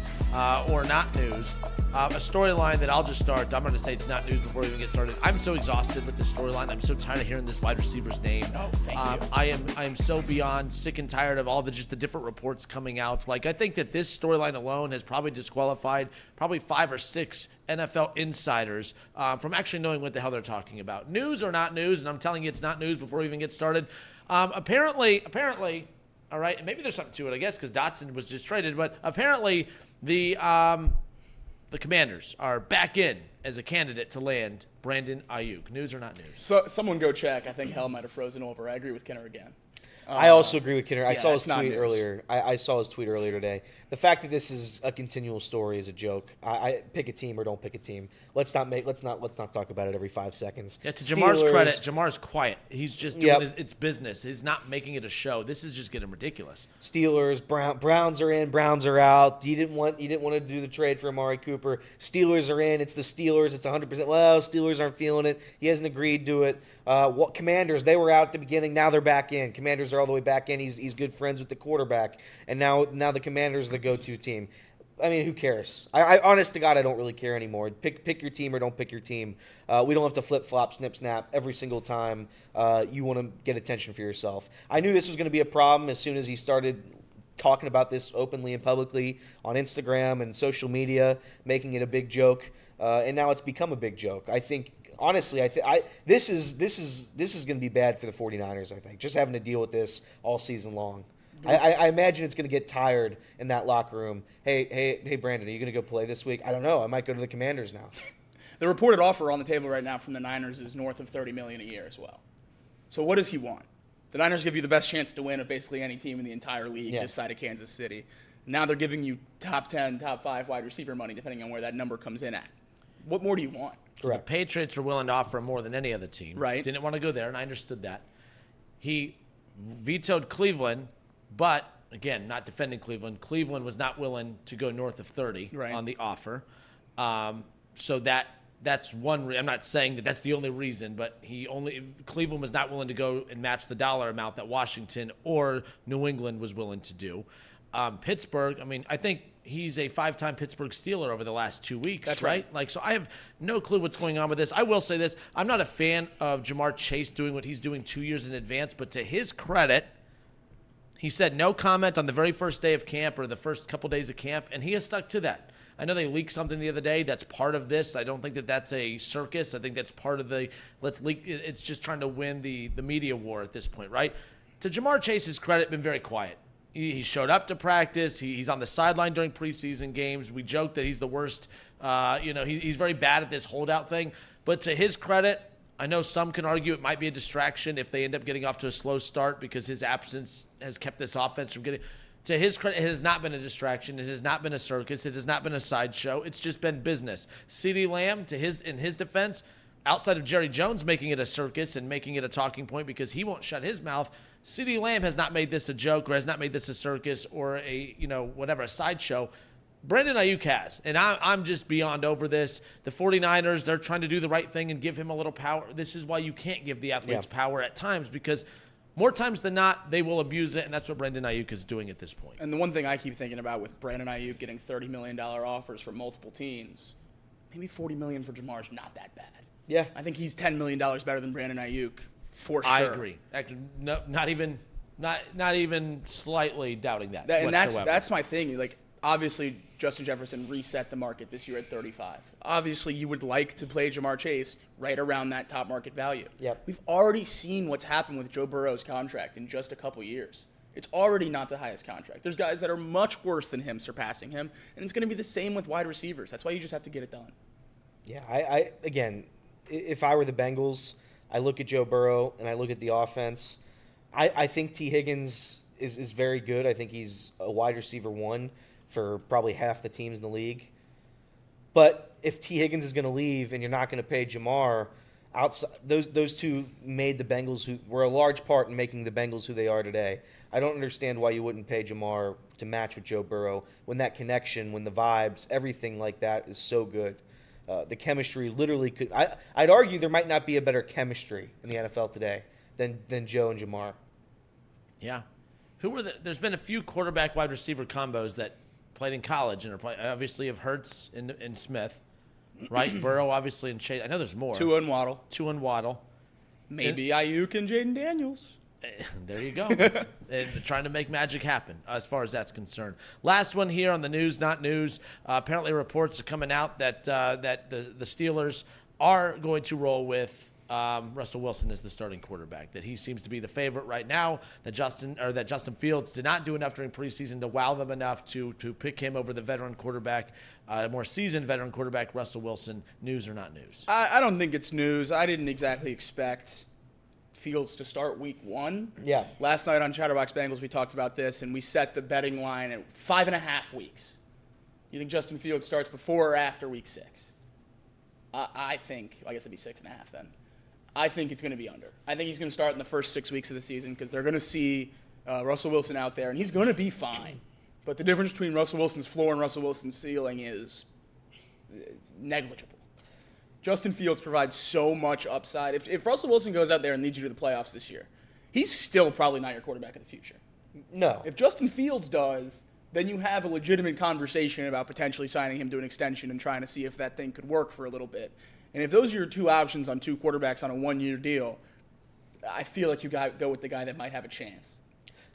or not news, a storyline that I'll just start. I'm going to say it's not news before we even get started. I'm so exhausted with this storyline. I'm so tired of hearing this wide receiver's name. Oh, thank you. I am so beyond sick and tired of all the different reports coming out. Like, I think that this storyline alone has probably disqualified probably 5 or 6 NFL insiders from actually knowing what the hell they're talking about. News or not news, and I'm telling you it's not news before we even get started. Apparently, all right, and maybe there's something to it, I guess, because Dotson was just traded, but apparently the Commanders are back in as a candidate to land Brandon Ayuk. News or not news? So someone go check. I think hell might have frozen over. I agree with Kenner again. I also agree with Kinner. I saw his it's not tweet news. earlier. I saw his tweet earlier today. The fact that this is a continual story is a joke. I pick a team or don't pick a team. Let's not talk about it every 5 seconds. Yeah, to Jamar's credit, Jamar's quiet. He's just doing it's business. He's not making it a show. This is just getting ridiculous. Steelers, Browns are in, Browns are out. He didn't want to do the trade for Amari Cooper. Steelers are in. It's the Steelers. It's 100%. Well, Steelers aren't feeling it. He hasn't agreed to it. Commanders, they were out at the beginning. Now they're back in. Commanders are all the way back in. He's good friends with the quarterback, and now the Commanders are the go-to team. I mean, who cares? I honest to God, I don't really care anymore. Pick your team or don't pick your team. We don't have to flip-flop, snip-snap every single time you want to get attention for yourself. I knew this was going to be a problem as soon as he started talking about this openly and publicly on Instagram and social media, making it a big joke, and now it's become a big joke. I think, honestly, this is going to be bad for the 49ers, I think, just having to deal with this all season long. I imagine it's going to get tired in that locker room. Hey, Brandon, are you going to go play this week? I don't know. I might go to the Commanders now. The reported offer on the table right now from the Niners is north of $30 million a year as well. So what does he want? The Niners give you the best chance to win of basically any team in the entire league this side of Kansas City. Now they're giving you top 10, top 5 wide receiver money, depending on where that number comes in at. What more do you want? So the Patriots are willing to offer more than any other team. Right. Didn't want to go there, and I understood that. He vetoed Cleveland, but, again, not defending Cleveland. Cleveland was not willing to go north of 30 on the offer. So that's one I'm not saying that that's the only reason, but Cleveland was not willing to go and match the dollar amount that Washington or New England was willing to do. Pittsburgh, I mean, I think he's a 5-time Pittsburgh Steeler over the last 2 weeks, That's right? Like, so I have no clue what's going on with this. I will say this. I'm not a fan of Jamar Chase doing what he's doing 2 years in advance, but to his credit, he said no comment on the very first day of camp or the first couple days of camp, and he has stuck to that. I know they leaked something the other day that's part of this. I don't think that that's a circus. I think that's part of the let's leak. It's just trying to win the media war at this point, right? To Jamar Chase's credit, been very quiet. He showed up to practice. He's on the sideline during preseason games. We joke that he's the worst. He's very bad at this holdout thing. But to his credit, I know some can argue it might be a distraction if they end up getting off to a slow start because his absence has kept this offense from getting. To his credit, it has not been a distraction. It has not been a circus. It has not been a sideshow. It's just been business. CeeDee Lamb, in his defense, outside of Jerry Jones making it a circus and making it a talking point because he won't shut his mouth, CeeDee Lamb has not made this a joke or has not made this a circus or a sideshow. Brandon Ayuk has, and I'm just beyond over this. The 49ers, they're trying to do the right thing and give him a little power. This is why you can't give the athletes power at times because more times than not, they will abuse it, and that's what Brandon Ayuk is doing at this point. And the one thing I keep thinking about with Brandon Ayuk getting $30 million offers from multiple teams, maybe $40 million for Jamar is not that bad. Yeah. I think he's $10 million better than Brandon Ayuk, for sure. I agree. Actually, no, not even slightly doubting that. And that's my thing. Like, obviously, Justin Jefferson reset the market this year at 35. Obviously, you would like to play Jamar Chase right around that top market value. Yep. We've already seen what's happened with Joe Burrow's contract in just a couple years. It's already not the highest contract. There's guys that are much worse than him surpassing him, and it's going to be the same with wide receivers. That's why you just have to get it done. Yeah, I again, if I were the Bengals, I look at Joe Burrow and I look at the offense. I think T. Higgins is very good. I think he's a wide receiver 1 for probably half the teams in the league. But if T. Higgins is going to leave and you're not going to pay Jamar, those two made the Bengals who were a large part in making the Bengals who they are today. I don't understand why you wouldn't pay Jamar to match with Joe Burrow when that connection, when the vibes, everything like that is so good. The chemistry literally could. I'd argue there might not be a better chemistry in the NFL today than Joe and Jamar. Yeah. There's been a few quarterback wide receiver combos that played in college and are obviously of Hurts and Smith, right? Burrow obviously and Chase. I know there's more. Tua and Waddle. Tua and Waddle. Maybe Ayuk and Jaden Daniels. There you go. And trying to make magic happen as far as that's concerned. Last one here on the news, not news. Apparently reports are coming out that that the Steelers are going to roll with Russell Wilson as the starting quarterback, that he seems to be the favorite right now, that Justin Fields did not do enough during preseason to wow them enough to pick him over the veteran quarterback, more seasoned veteran quarterback, Russell Wilson. News or not news? I don't think it's news. I didn't exactly expect Fields to start week 1. Yeah. Last night on Chatterbox Bengals, we talked about this, and we set the betting line at 5.5 weeks. You think Justin Fields starts before or after week 6? I think, I guess it'd be 6.5 then. I think it's going to be under. I think he's going to start in the first 6 weeks of the season because they're going to see Russell Wilson out there, and he's going to be fine. But the difference between Russell Wilson's floor and Russell Wilson's ceiling is negligible. Justin Fields provides so much upside. If Russell Wilson goes out there and leads you to the playoffs this year, he's still probably not your quarterback of the future. No. If Justin Fields does, then you have a legitimate conversation about potentially signing him to an extension and trying to see if that thing could work for a little bit. And if those are your two options on two quarterbacks on a 1-year deal, I feel like you got to go with the guy that might have a chance.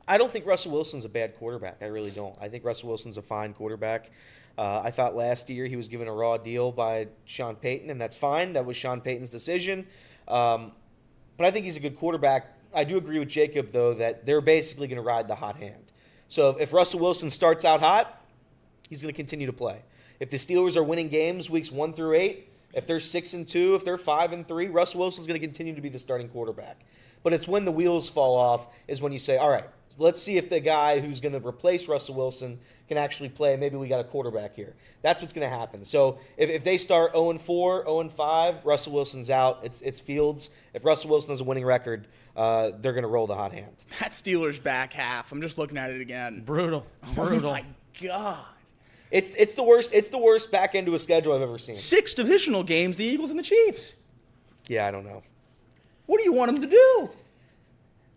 I don't think Russell Wilson's a bad quarterback. I really don't. I think Russell Wilson's a fine quarterback. I thought last year he was given a raw deal by Sean Payton, and that's fine. That was Sean Payton's decision. But I think he's a good quarterback. I do agree with Jacob, though, that they're basically going to ride the hot hand. So if Russell Wilson starts out hot, he's going to continue to play. If the Steelers are winning games weeks 1 through 8, if they're 6-2, if they're 5-3, Russell Wilson's going to continue to be the starting quarterback. But it's when the wheels fall off is when you say, all right, let's see if the guy who's going to replace Russell Wilson can actually play. Maybe we got a quarterback here. That's what's going to happen. So if they start 0-4, 0-5, Russell Wilson's out. It's Fields. If Russell Wilson has a winning record, they're going to roll the hot hand. That Steelers back half, I'm just looking at it again. Brutal. Oh, my God. It's the worst. It's the worst back end to a schedule I've ever seen. 6 divisional games, the Eagles and the Chiefs. Yeah, I don't know. What do you want them to do?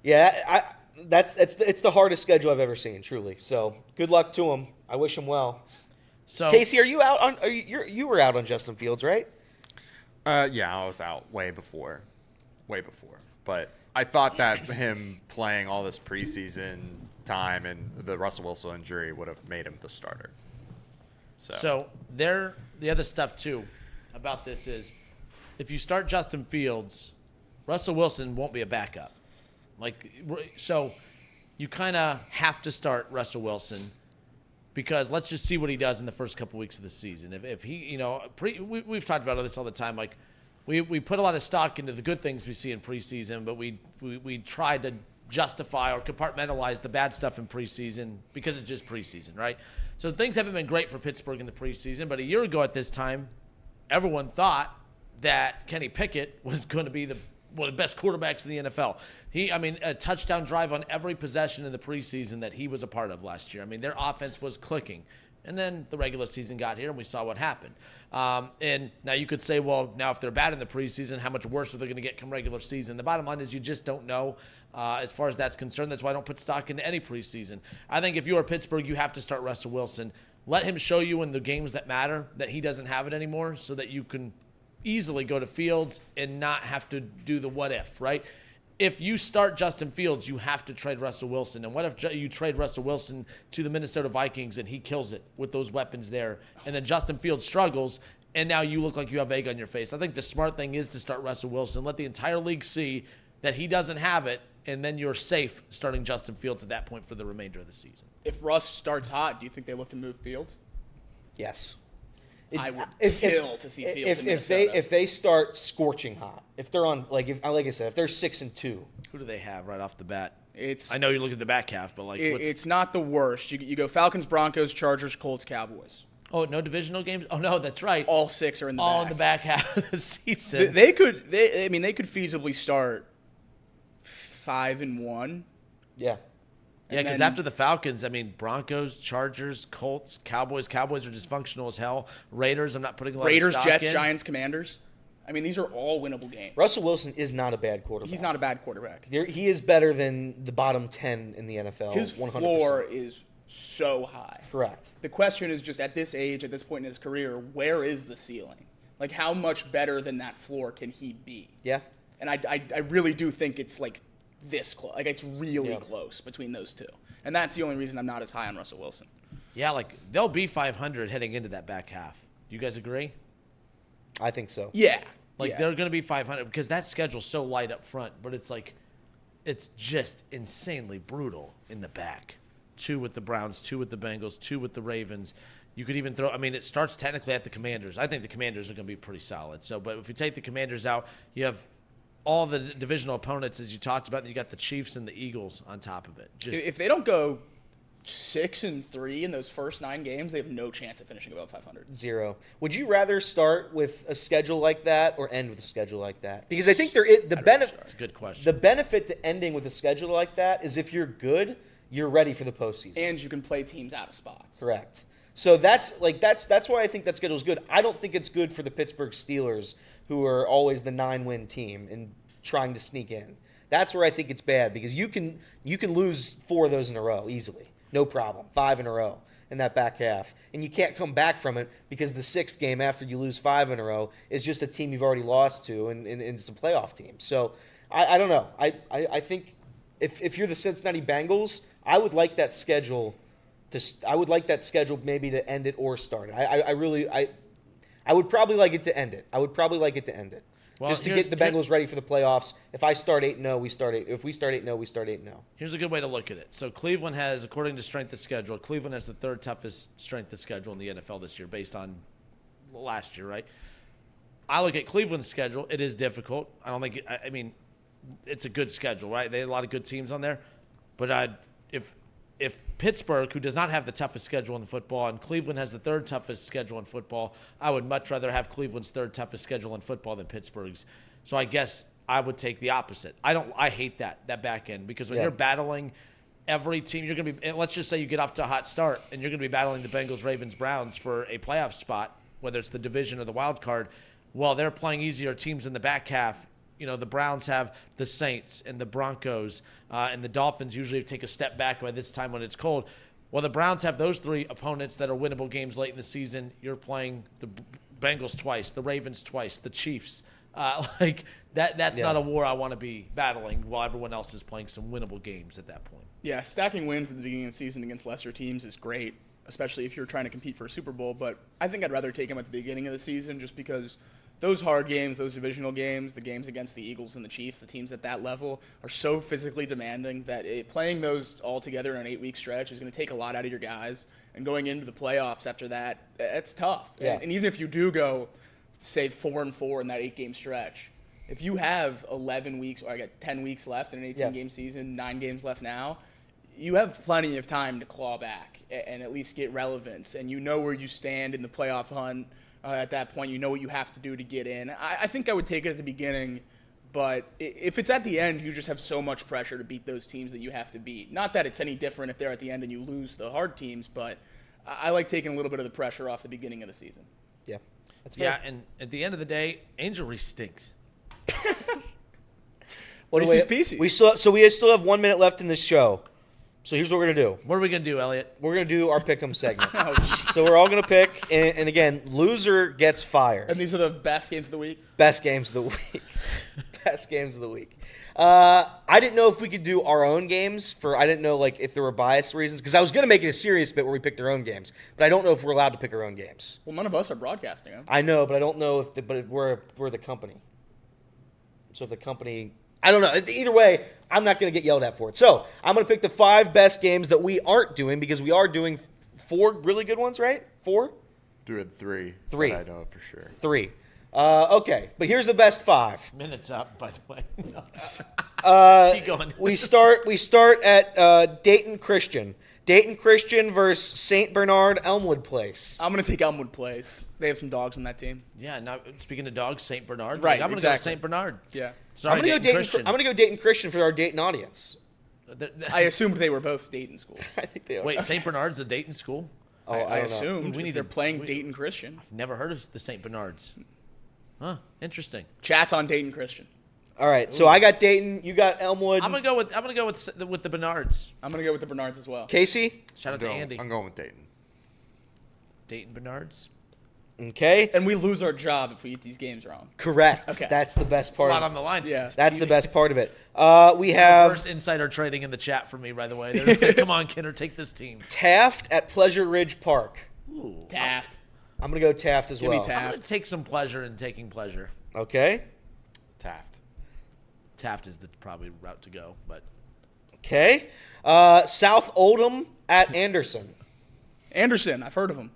Yeah, it's the hardest schedule I've ever seen, truly. So good luck to him. I wish him well. So Casey, are you out on? You were out on Justin Fields, right? Yeah, I was out way before. But I thought that him playing all this preseason time and the Russell Wilson injury would have made him the starter. So the other stuff, too, about this is if you start Justin Fields, Russell Wilson won't be a backup. So you kind of have to start Russell Wilson because let's just see what he does in the first couple weeks of the season. If he, we've talked about this all the time. Like we put a lot of stock into the good things we see in preseason, but we try to justify or compartmentalize the bad stuff in preseason because it's just preseason, right? So things haven't been great for Pittsburgh in the preseason, but a year ago at this time, everyone thought that Kenny Pickett was going to be one of the best quarterbacks in the NFL. A touchdown drive on every possession in the preseason that he was a part of last year. I mean, their offense was clicking. And then the regular season got here, and we saw what happened. And now you could say, well, now if they're bad in the preseason, how much worse are they going to get come regular season? The bottom line is you just don't know as far as that's concerned. That's why I don't put stock into any preseason. I think if you are Pittsburgh, you have to start Russell Wilson. Let him show you in the games that matter that he doesn't have it anymore so that you can easily go to Fields and not have to do the what if, right? If you start Justin Fields, you have to trade Russell Wilson. And what if you trade Russell Wilson to the Minnesota Vikings and he kills it with those weapons there? And then Justin Fields struggles, and now you look like you have egg on your face. I think the smart thing is to start Russell Wilson. Let the entire league see that he doesn't have it, and then you're safe starting Justin Fields at that point for the remainder of the season. If Russ starts hot, do you think they look to move Fields? Yes. I would kill to see Fields in Minnesota. If they start scorching hot, if they're on like I said, if they're 6-2, who do they have right off the bat? I know you look at the back half, but it's not the worst. You go Falcons, Broncos, Chargers, Colts, Cowboys. Oh, no divisional games? Oh no, that's right. All 6 are in the all back. in the back half of the season. They could feasibly start 5-1. Yeah. Yeah, because after the Falcons, Broncos, Chargers, Colts, Cowboys. Cowboys are dysfunctional as hell. Raiders, I'm not putting a lot Raiders, of stock Jets, in. Giants, Commanders. These are all winnable games. Russell Wilson is not a bad quarterback. He's not a bad quarterback. He is better than the bottom 10 in the NFL. His 100%. floor is so high. Correct. The question is just at this age, at this point in his career, where is the ceiling? Like, how much better than that floor can he be? Yeah. And I really do think it's like this close. Like, it's really close between those two. And that's the only reason I'm not as high on Russell Wilson. Yeah, like they'll be 500 heading into that back half. Do you guys agree? I think so. Yeah. Like they're going to be 500 because that schedule's so light up front, but it's like it's just insanely brutal in the back. 2 with the Browns, 2 with the Bengals, 2 with the Ravens. You could even throw – I mean, it starts technically at the Commanders. I think the Commanders are going to be pretty solid. So, but if you take the Commanders out, you have all the divisional opponents, as you talked about. You got the Chiefs and the Eagles on top of it. If they don't go 6-3 in those first 9 games, they have no chance of finishing above 500. 0. Would you rather start with a schedule like that or end with a schedule like that? Because I think the benefit. That's a good question. The benefit to ending with a schedule like that is if you're good, you're ready for the postseason. And you can play teams out of spots. Correct. So that's why I think that schedule is good. I don't think it's good for the Pittsburgh Steelers, who are always the 9-win team and trying to sneak in. That's where I think it's bad because you can lose 4 of those in a row easily, no problem. 5 in a row in that back half, and you can't come back from it because the 6th game after you lose 5 in a row is just a team you've already lost to, and it's a playoff team. So I don't know. I think if you're the Cincinnati Bengals, I would like that schedule. I would like that schedule maybe to end it or start it. I would probably like it to end it. Well, just to get the Bengals ready for the playoffs. If I start 8-0, we start 8. If we start 8-0, we start 8-0. Here's a good way to look at it. So Cleveland has, according to strength of schedule, Cleveland has the 3rd toughest strength of schedule in the NFL this year based on last year, right? I look at Cleveland's schedule. It is difficult. I don't think – I mean, it's a good schedule, right? They have a lot of good teams on there. But if Pittsburgh, who does not have the toughest schedule in football, and Cleveland has the 3rd toughest schedule in football, I would much rather have Cleveland's 3rd toughest schedule in football than Pittsburgh's. So I guess I would take the opposite. I hate that back end because when you're battling every team, you're going to be – let's just say you get off to a hot start and you're going to be battling the Bengals, Ravens, Browns for a playoff spot, whether it's the division or the wild card. Well, they're playing easier teams in the back half. You know, the Browns have the Saints and the Broncos, and the Dolphins usually take a step back by this time when it's cold. Well, the Browns have those 3 opponents that are winnable games late in the season. You're playing the Bengals twice, the Ravens twice, the Chiefs. That's not a war I want to be battling while everyone else is playing some winnable games at that point. Yeah, stacking wins at the beginning of the season against lesser teams is great, especially if you're trying to compete for a Super Bowl. But I think I'd rather take them at the beginning of the season just because – those hard games, those divisional games, the games against the Eagles and the Chiefs, the teams at that level are so physically demanding that playing those all together in an 8-week stretch is going to take a lot out of your guys. And going into the playoffs after that, it's tough. Yeah. And even if you do go, say, 4-4 in that 8-game stretch, if you have 11 weeks, or I got 10 weeks left in an 18-game season, 9 games left now, you have plenty of time to claw back and at least get relevance. And you know where you stand in the playoff hunt. At that point, you know what you have to do to get in. I think I would take it at the beginning, but if it's at the end, you just have so much pressure to beat those teams that you have to beat. Not that it's any different if they're at the end and you lose the hard teams, but I like taking a little bit of the pressure off the beginning of the season. Yeah, that's fair. Yeah, and at the end of the day, Angel Reese stinks. Reese's Pieces. We still have 1 minute left in this show. So here's what we're going to do. What are we going to do, Elliot? We're going to do our pick'em segment. So we're all going to pick, and again, loser gets fired. And these are the best games of the week? Best games of the week. Best games of the week. I didn't know if we could do our own games I didn't know if there were bias reasons, because I was going to make it a serious bit where we picked our own games, but I don't know if we're allowed to pick our own games. Well, none of us are broadcasting them. I know, but I don't know but we're the company. So if the company... I don't know. Either way, I'm not going to get yelled at for it. So I'm going to pick the 5 best games that we aren't doing because we are doing 4 really good ones, right? 4? Doing 3. 3. I know for sure. 3. Okay, but here's the best 5. Minutes up, by the way. Keep going. we start at Dayton Christian. Dayton Christian versus St. Bernard Elmwood Place. I'm going to take Elmwood Place. They have some dogs on that team. Yeah, now speaking of dogs, St. Bernard. Right, I'm going to go St. Bernard. Yeah. Sorry, I'm going to go Dayton Christian for our Dayton audience. I assumed they were both Dayton schools. I think they are. Wait, St. Bernard's a Dayton school? Oh, I don't know. assumed they're playing Dayton Christian. I've never heard of the St. Bernard's. Huh, interesting. Chat's on Dayton Christian. All right, so I got Dayton, you got Elmwood. I'm gonna go with the Bernards. I'm going to go with the Bernards as well. Casey? Shout out to Andy. I'm going with Dayton. Dayton Bernards. Okay? And we lose our job if we get these games wrong. Correct. Okay. That's the best A part. lot on the line. Yeah. That's the best part of it. We have First insider trading in the chat for me, by the way. They're, come on, Kinner, take this team. Taft at Pleasure Ridge Park. Ooh. Taft. I'm going to go Taft as Give me well. Taft. I'm going to take some pleasure in taking pleasure. Okay. Taft. Taft is the probably route to go, but Okay. South Oldham at Anderson. Anderson, I've heard of him.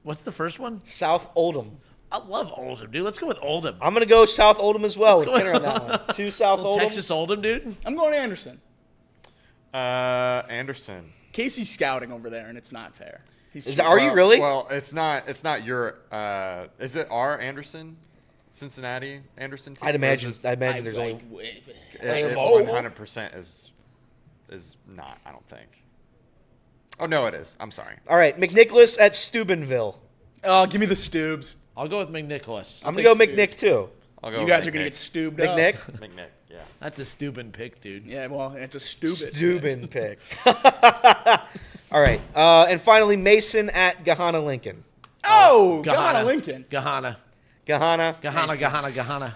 what's the first one? South Oldham. I love Oldham, dude. Let's go with Oldham. I'm going to go South Oldham as well Let's with go Kenner on that one. 2 South Oldham. Texas Oldham, dude. I'm going Anderson. Anderson. Casey's scouting over there, and it's not fair. Are you really? Well, it's not your. Is it our Anderson, Cincinnati Anderson team? I'd Or imagine. is this- I imagine there's only. It Oh. 100% is not. I don't think. Oh no, it is. I'm sorry. All right, McNicholas at Steubenville. Oh, give me the Stoobs. I'll go with McNicholas. I'm gonna go take McNick too. I'll go. You guys are going to get stoobed up. McNick. McNick. Yeah. That's a Steuben pick, dude. Yeah, well, it's a stupid. Steuben pick. All right, and finally Mason at Gahanna Lincoln. Oh, Gahanna Lincoln. Gahanna. Gahanna.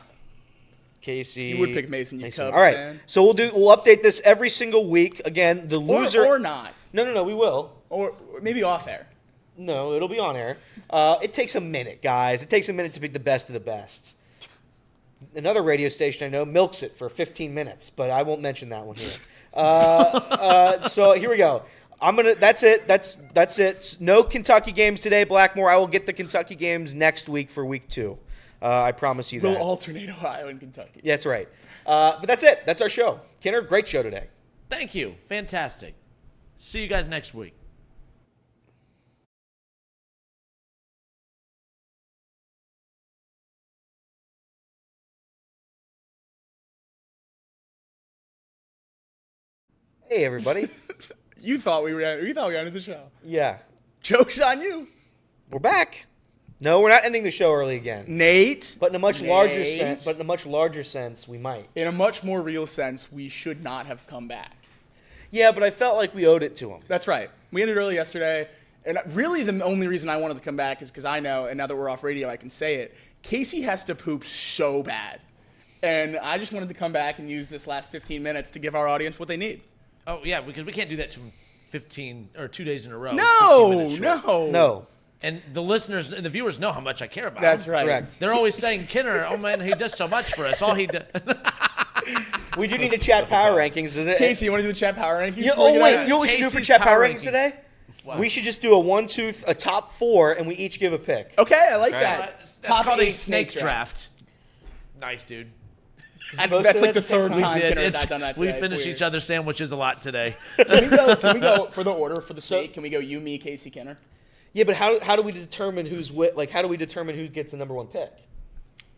Casey. You would pick Mason, you Cubs All right, fan. so we'll update this every single week. Again, the loser Or not. No, we will. Or maybe off air. No, it'll be on air. It takes a minute, guys. It takes a minute to pick the best of the best. Another radio station I know milks it for 15 minutes, but I won't mention that one here. So here we go. That's it. That's it. No Kentucky games today, Blackmore. I will get the Kentucky games next week for week 2. I promise you that. We'll alternate Ohio and Kentucky. Yeah, that's right. But that's it. That's our show. Kenner, great show today. Thank you. Fantastic. See you guys next week. Hey, everybody. You thought we ended the show. Yeah. Joke's on you. We're back. No, we're not ending the show early again. Nate. But in a much larger sense, we might. In a much more real sense, we should not have come back. Yeah, but I felt like we owed it to him. That's right. We ended early yesterday. And really the only reason I wanted to come back is because I know, and now that we're off radio, I can say it, Casey has to poop so bad. And I just wanted to come back and use this last 15 minutes to give our audience what they need. Oh, yeah, because we can't do that to 15 or 2 days in a row. 15 No, minutes short. No. And the listeners and the viewers know how much I care about That's him. right. Correct. They're always saying, Kinner, oh man, he does so much for us. All he does. We do need to chat power rankings. Is it? Casey, you want to do the chat power rankings? Yeah, before we oh, get wait. out? You know what we should do for Casey's chat power power rankings rankings. today? What? We should just do a top 4, and we each give a pick. Okay, I like Okay. that. That's Top called 8 a snake draft. Nice, dude. And Both that's said like at the the same third time. time We did. Kenner It's- has done that we today. It's finish weird. each other's sandwiches a lot today. Can we go for the order, for the sake? Can we go you, me, Casey, Kenner? Yeah, but how do we determine how do we determine who gets the number 1 pick? just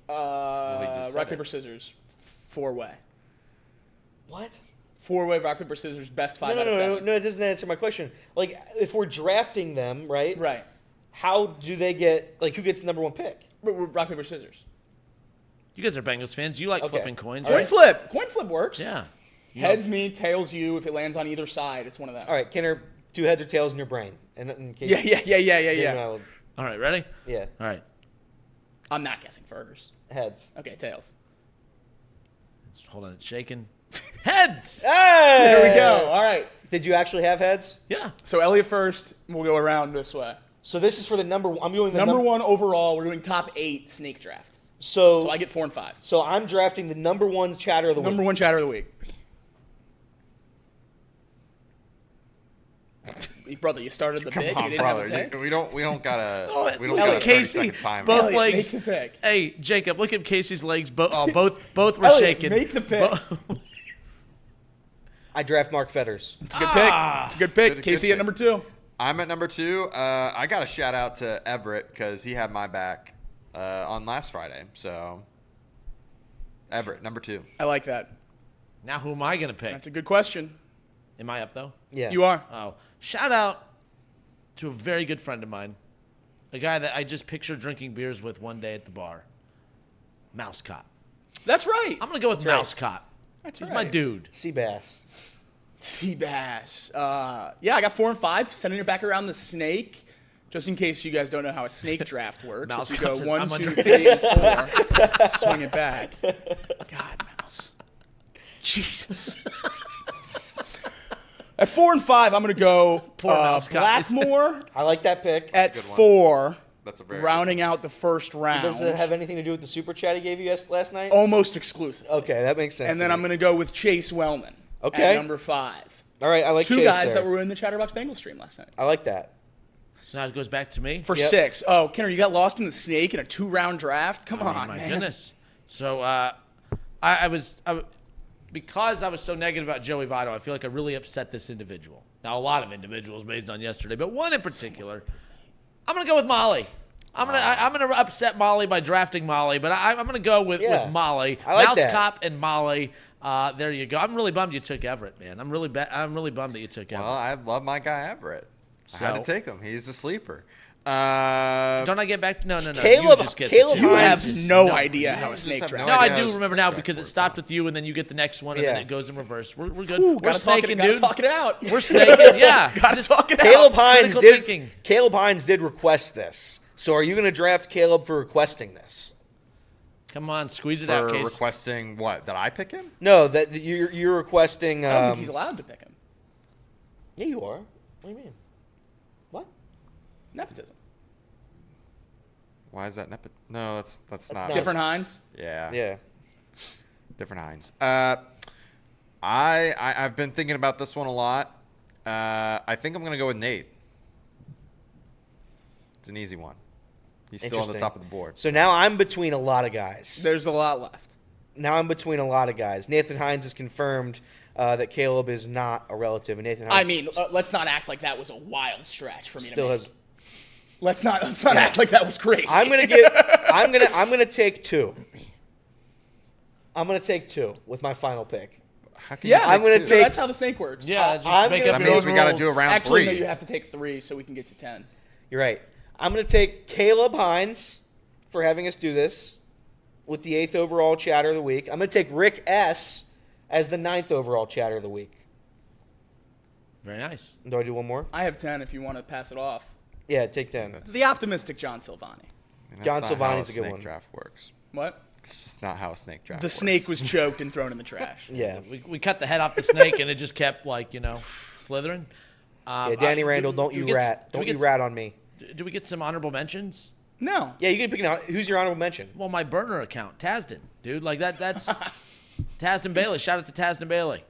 said Rock, it. paper, scissors. 4-way. What? 4-way, rock, paper, scissors, best 5 out of 7. No, it doesn't answer my question. Like, if we're drafting them, right? Right. How do they get, like, who gets the number 1 pick? Rock, paper, scissors. You guys are Bengals fans. You like Okay. flipping coins, All right? right. Flip. Coin flip works. Yeah. Heads me, tails you. If it lands on either side, it's one of them. All right, Kenner, 2 heads or tails in your brain. And in case Yeah. David and I will- All right, ready? yeah, All right. I'm not guessing first. heads. Okay, tails. Hold on, it's shaking. Heads! Hey! There we go. All right. Did you actually have heads? Yeah. So Elliot first. We'll go around this way. So this is for the number. I'm doing the Number 1 overall. We're doing top 8 snake draft. So So I get 4 and 5. So I'm drafting the number 1 chatter of the Number week. 1 chatter of the week. Brother, you started the big. Come You on, didn't have brother. a pick. We don't gotta. We don't Ellie, got a Casey, 30-second timer. both Elliot, legs. make the pick. Hey, Jacob, look at Casey's legs. Both were Elliot, shaking. make the pick. I draft Mark Fetters. It's a good pick. It's a good pick. Good Casey pick. at number 2. I'm at number 2. I got a shout out to Everett because he had my back on last Friday. So Everett, number 2. I like that. Now who am I going to pick? That's a good question. Am I up, though? Yeah. You are. Oh, shout out to a very good friend of mine. A guy that I just pictured drinking beers with one day at the bar. Mouse Cop. That's right. I'm going to go with right. Mouse Cop. That's He's right. my dude. Seabass. Seabass. Yeah, I got 4 and 5. Sending it back around the snake. Just in case you guys don't know how a snake draft works, Mouse if you go comes in, 1, I'm 2, under 3, and 4, swing it back. God, Mouse. Jesus. At 4 and 5, I'm going to go Mouse got this. Blackmore I like that pick. at That's a good one. 4, That's a very rounding out the first round. Does it have anything to do with the super chat he gave you last night? Almost exclusive. Okay, that makes sense. And then to I'm me. going to go with Chase Wellman Okay. at number 5. All right, I like 2 Chase guys there. that were in the Chatterbox Bengals stream last night. I like that. So now it goes back to me. For Yep. 6. Oh, Kenner, you got lost in the snake in a 2-round draft? Come on, My man. goodness. So because I was so negative about Joey Votto, I feel like I really upset this individual. Now, a lot of individuals based on yesterday, but one in particular, I'm going to go with Molly. I'm gonna upset Molly by drafting Molly, but I'm gonna go with Molly. I like Mouse that. Cop and Molly. There you go. I'm really bummed you took Everett, man. I'm really bummed that you took Everett. Well, I love my guy Everett. I had to So- take him. He's a sleeper. Don't I get back? No. Caleb- You just get Caleb the two. You have Hines- no idea how a just snake have draft no No, I idea do how remember snake now draft because it works. stopped with you, and then you get the next one, and then Yeah. it goes in reverse. We're good. Ooh, We're gotta snaking, gotta dude. talk it out. We're snaking. Yeah. Gotta talk it Caleb out. Hines critical did. thinking. Caleb Hines did request this. So are you going to draft Caleb for requesting this? Come on, squeeze it out, For Case. requesting what? That I pick him? No, that you're requesting. I don't think he's allowed to pick him. Yeah, you are. What do you mean? What? Nepotism. Why is that? No, that's not. Different Hines. Yeah. Yeah. Different Hines. I've been thinking about this one a lot. I think I'm gonna go with Nate. It's an easy one. He's still on the Interesting. top of the board. So now I'm between a lot of guys. There's a lot left. Now I'm between a lot of guys. Nathan Hines has confirmed that Caleb is not a relative, and Nathan Hines. I mean, let's not act like that was a wild stretch for me still to make. has. Let's not act like that was crazy. I'm gonna take 2. I'm gonna take 2 with my final pick. How can Yeah, you I'm gonna so take- that's how the snake works. Yeah, just I'm make gonna up That your means own we got to rules. do a round Actually, 3. no, you have to take 3 so we can get to 10. You're right. I'm gonna take Caleb Hines for having us do this with the 8th overall chatter of the week. I'm gonna take Rick S as the 9th overall chatter of the week. Very nice. Do I do one more? I have 10 if you want to pass it off. Yeah, take 10. The optimistic John Silvani. And that's John not how Silvani's a good snake one. draft works. What? It's just not how a snake draft The works. snake was choked and thrown in the trash. Yeah. We cut the head off the snake, and it just kept slithering. Yeah, Danny Randall, don't you rat. Don't you rat on me. Do we get some honorable mentions? No. Yeah, you can pick an. Who's your honorable mention? Well, my burner account, Tasden, dude. That's Tasden Bailey. Shout out to Tasden Bailey.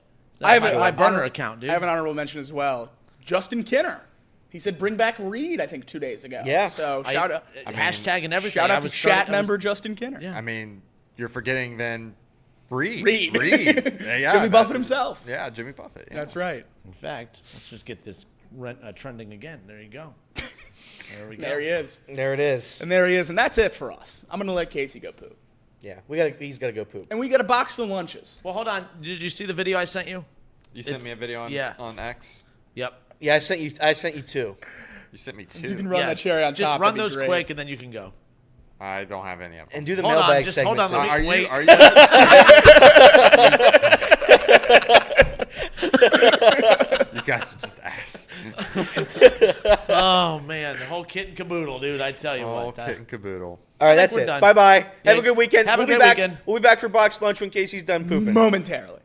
I have my burner honor- account, dude. I have an honorable mention as well. Justin Kinner. He said bring back Reed, I think, 2 days ago. Yeah. So shout out. Hashtag and everything. Shout I out to was chat starting- I was- member Justin Kinner. Yeah. I mean, you're forgetting then Reed. Reed. Yeah, Jimmy that- Buffett himself. Yeah, Jimmy Buffett. Yeah. That's right. In fact, let's just get this trending again. There you go. There we go. There he is. There it is. And there he is. And that's it for us. I'm going to let Casey go poop. Yeah, he's got to go poop. And we got a box of lunches. Well, hold on. Did you see the video I sent you? You sent It's- me a video on X. Yep. Yeah, I sent you 2. You sent me 2. You can run that Yes. cherry on Just top. run that'd be those great. quick, and then you can go. I don't have any of them. And do the Hold on, mailbag just segment. hold on, too. let me- Are you? Wait. Are you? You guys are just ass. Oh man, the whole kit and caboodle, dude. I tell you Oh, what. kit and caboodle. All right, think that's we're it. done. Bye bye. Have Yeah, a good weekend. have a We'll be good back. weekend. We'll be back for box lunch when Casey's done pooping. Momentarily.